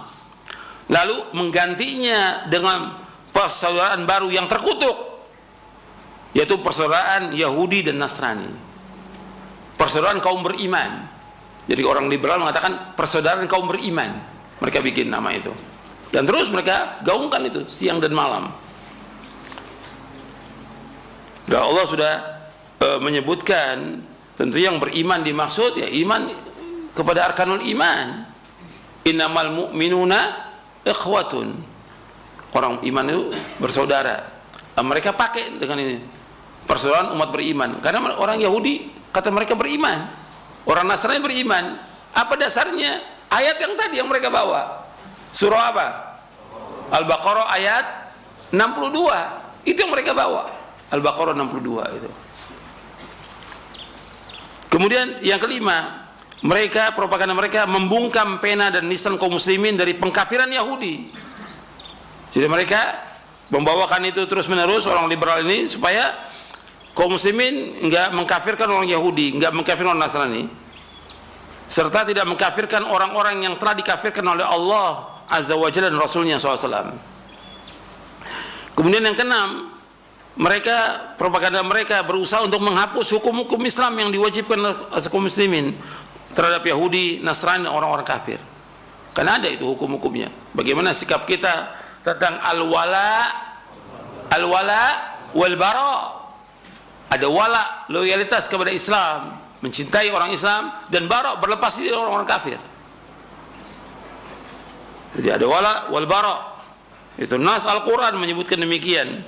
A: lalu menggantinya dengan persaudaraan baru yang terkutuk, yaitu persaudaraan Yahudi dan Nasrani, persaudaraan kaum beriman. Jadi orang liberal mengatakan persaudaraan kaum beriman, mereka bikin nama itu, dan terus mereka gaungkan itu siang dan malam. Dan Allah sudah menyebutkan, tentu yang beriman dimaksud ya iman kepada arkanul iman. Innamal mu'minuna ikhwatun. Orang iman itu bersaudara. Nah, mereka pakai dengan ini persaudaraan umat beriman. Karena orang Yahudi kata mereka beriman, orang Nasrani beriman. Apa dasarnya? Ayat yang tadi yang mereka bawa. Surah apa? Al-Baqarah ayat 62. Itu yang mereka bawa. Al-Baqarah 62 itu. Kemudian yang kelima, propaganda mereka membungkam pena dan nisan kaum muslimin dari pengkafiran Yahudi. Jadi mereka membawakan itu terus menerus, orang liberal ini, supaya kaum muslimin enggak mengkafirkan orang Yahudi, enggak mengkafirkan orang Nasrani, serta tidak mengkafirkan orang-orang yang telah dikafirkan oleh Allah Azza wa Jalla dan Rasulnya SAW. Kemudian yang keenam, propaganda mereka berusaha untuk menghapus hukum-hukum Islam yang diwajibkan oleh kaum muslimin terhadap Yahudi, Nasrani, dan orang-orang kafir. Karena ada itu hukum-hukumnya. Bagaimana sikap kita tentang al-wala wal bara. Ada wala, loyalitas kepada Islam, mencintai orang Islam, dan bara, berlepas diri orang-orang kafir. Jadi ada wala wal bara. Itu nas Al-Quran menyebutkan demikian.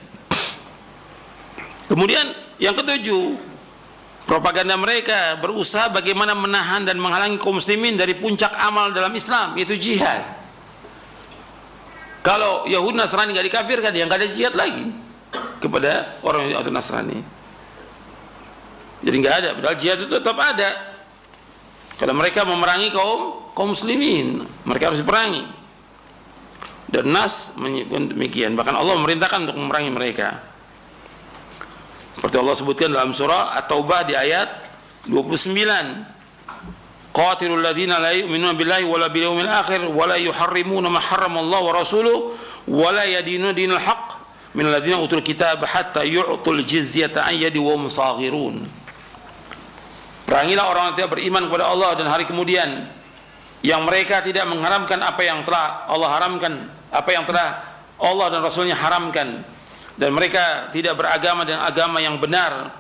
A: Kemudian yang ketujuh, propaganda mereka berusaha bagaimana menahan dan menghalangi kaum muslimin dari puncak amal dalam Islam, yaitu jihad. Kalau Yahudi Nasrani nggak dikafirkan, ya nggak ada jihad lagi kepada orang Yahudi atau Nasrani. Jadi nggak ada, padahal jihad itu tetap ada. Kalau mereka memerangi kaum muslimin, mereka harus diperangi. Dan Nas menyebutkan demikian. Bahkan Allah memerintahkan untuk memerangi mereka. Seperti Allah sebutkan dalam surah At-Taubah di ayat 29. Qatilul ladzina la yu'minuna billahi wala bil yawmil akhir wala yuharrimuna ma harramallahu wa rasuluhu wala yadinuna dinal haqq min alladzina utul kitab hatta yu'tul jizyata an yadi wa hum saghirun. Perangilah orang yang tidak beriman kepada Allah dan hari kemudian, yang mereka tidak mengharamkan apa yang telah Allah haramkan, apa yang telah Allah dan Rasulnya haramkan, dan mereka tidak beragama dengan agama yang benar,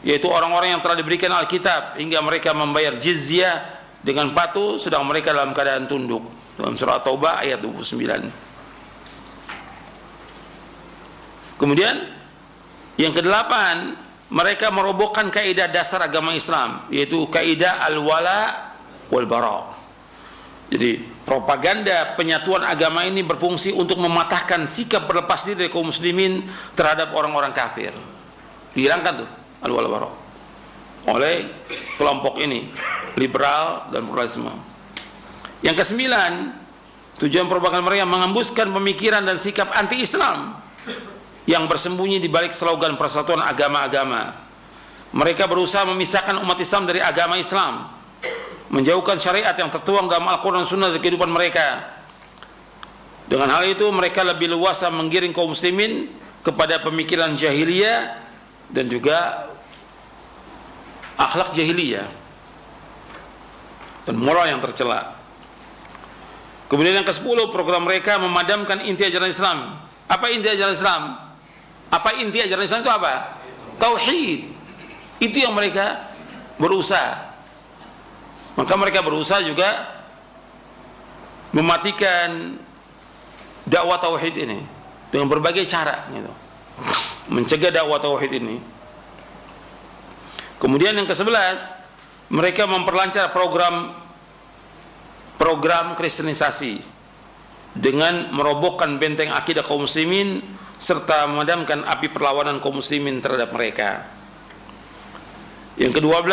A: yaitu orang-orang yang telah diberikan Alkitab, hingga mereka membayar jizyah dengan patuh sedang mereka dalam keadaan tunduk. Dalam surah Taubah ayat 29. Kemudian yang kedelapan, mereka merobohkan kaidah dasar agama Islam, yaitu kaidah al-wala wal bara. Jadi propaganda penyatuan agama ini berfungsi untuk mematahkan sikap berlepas diri dari kaum muslimin terhadap orang-orang kafir. Dihilangkan tuh al-wala bara oleh kelompok ini, liberal dan pluralisme. Yang kesembilan, tujuan propaganda mereka mengembuskan pemikiran dan sikap anti-Islam yang bersembunyi di balik slogan persatuan agama-agama. Mereka berusaha memisahkan umat Islam dari agama Islam, menjauhkan syariat yang tertuang dalam Al-Quran dan Sunnah dari kehidupan mereka. Dengan hal itu mereka lebih luasa menggiring kaum muslimin kepada pemikiran jahiliyah dan juga akhlak jahiliyah dan moral yang tercela. Kemudian yang ke-10, program mereka memadamkan inti ajaran Islam. Apa inti ajaran Islam? Apa inti ajaran Islam itu apa? Tauhid. Itu yang mereka berusaha. Maka mereka berusaha juga mematikan dakwah tauhid ini dengan berbagai cara, gitu. Mencegah dakwah tauhid ini. Kemudian yang ke-11, mereka memperlancar program kristenisasi. dengan merobohkan benteng akidah kaum muslimin serta memadamkan api perlawanan kaum muslimin terhadap mereka. Yang ke-12,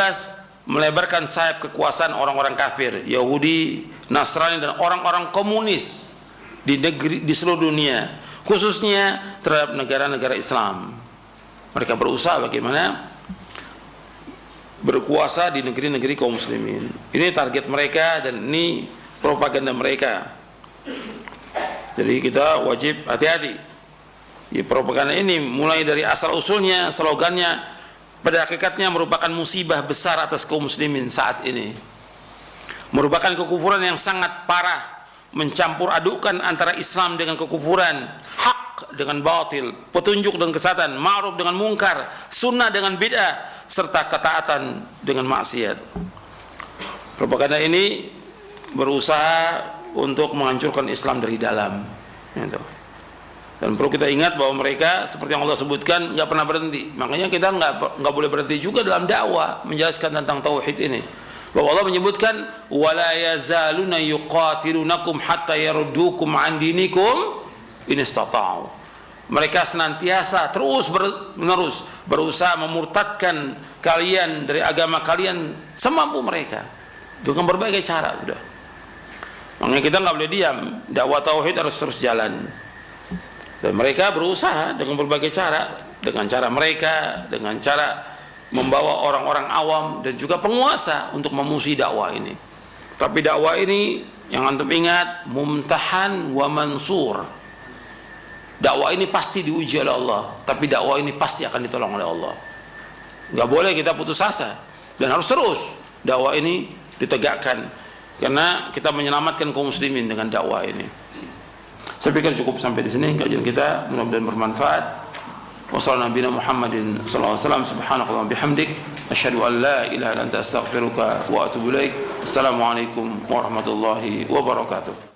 A: melebarkan sayap kekuasaan orang-orang kafir, Yahudi, Nasrani dan orang-orang komunis di seluruh dunia, khususnya terhadap negara-negara Islam. Mereka berusaha bagaimana berkuasa di negeri-negeri kaum muslimin. Ini target mereka dan ini propaganda mereka. Jadi kita wajib hati-hati. Ya, propaganda ini mulai dari asal usulnya, slogannya pada hakikatnya merupakan musibah besar atas kaum muslimin saat ini. Merupakan kekufuran yang sangat parah, mencampur adukan antara Islam dengan kekufuran, hak dengan batil, petunjuk dan kesesatan, ma'ruf dengan mungkar, sunnah dengan bid'ah, serta ketaatan dengan maksiat. Propaganda ini berusaha untuk menghancurkan Islam dari dalam. Dan perlu kita ingat bahwa mereka seperti yang Allah sebutkan nggak pernah berhenti. Makanya kita nggak boleh berhenti juga dalam dakwah menjelaskan tentang tauhid ini. Bahwa Allah menyebutkan wala yazaluna yuqatilunakum hatta yaruddukum an dinikum in istata'u. Mereka senantiasa terus-menerus berusaha memurtadkan kalian dari agama kalian semampu mereka dengan berbagai cara. Udah. Makanya kita nggak boleh diam. Dakwah tauhid harus terus jalan. Dan mereka berusaha dengan berbagai cara, dengan cara mereka, dengan cara membawa orang-orang awam dan juga penguasa untuk memusuhi dakwah ini. Tapi dakwah ini yang antum ingat, mumtahan wa mansur. Dakwah ini pasti diuji oleh Allah, tapi dakwah ini pasti akan ditolong oleh Allah. Enggak boleh kita putus asa dan harus terus dakwah ini ditegakkan karena kita menyelamatkan kaum muslimin dengan dakwah ini. Saya pikir cukup sampai di sini kajian kita, mudah-mudahan bermanfaat. Wassalamualaikum warahmatullahi wabarakatuh. Subhanakallahumma bihamdik asyhadu an la ilaha illa anta astaghfiruka wa atubu ilaik. Assalamualaikum warahmatullahi wabarakatuh.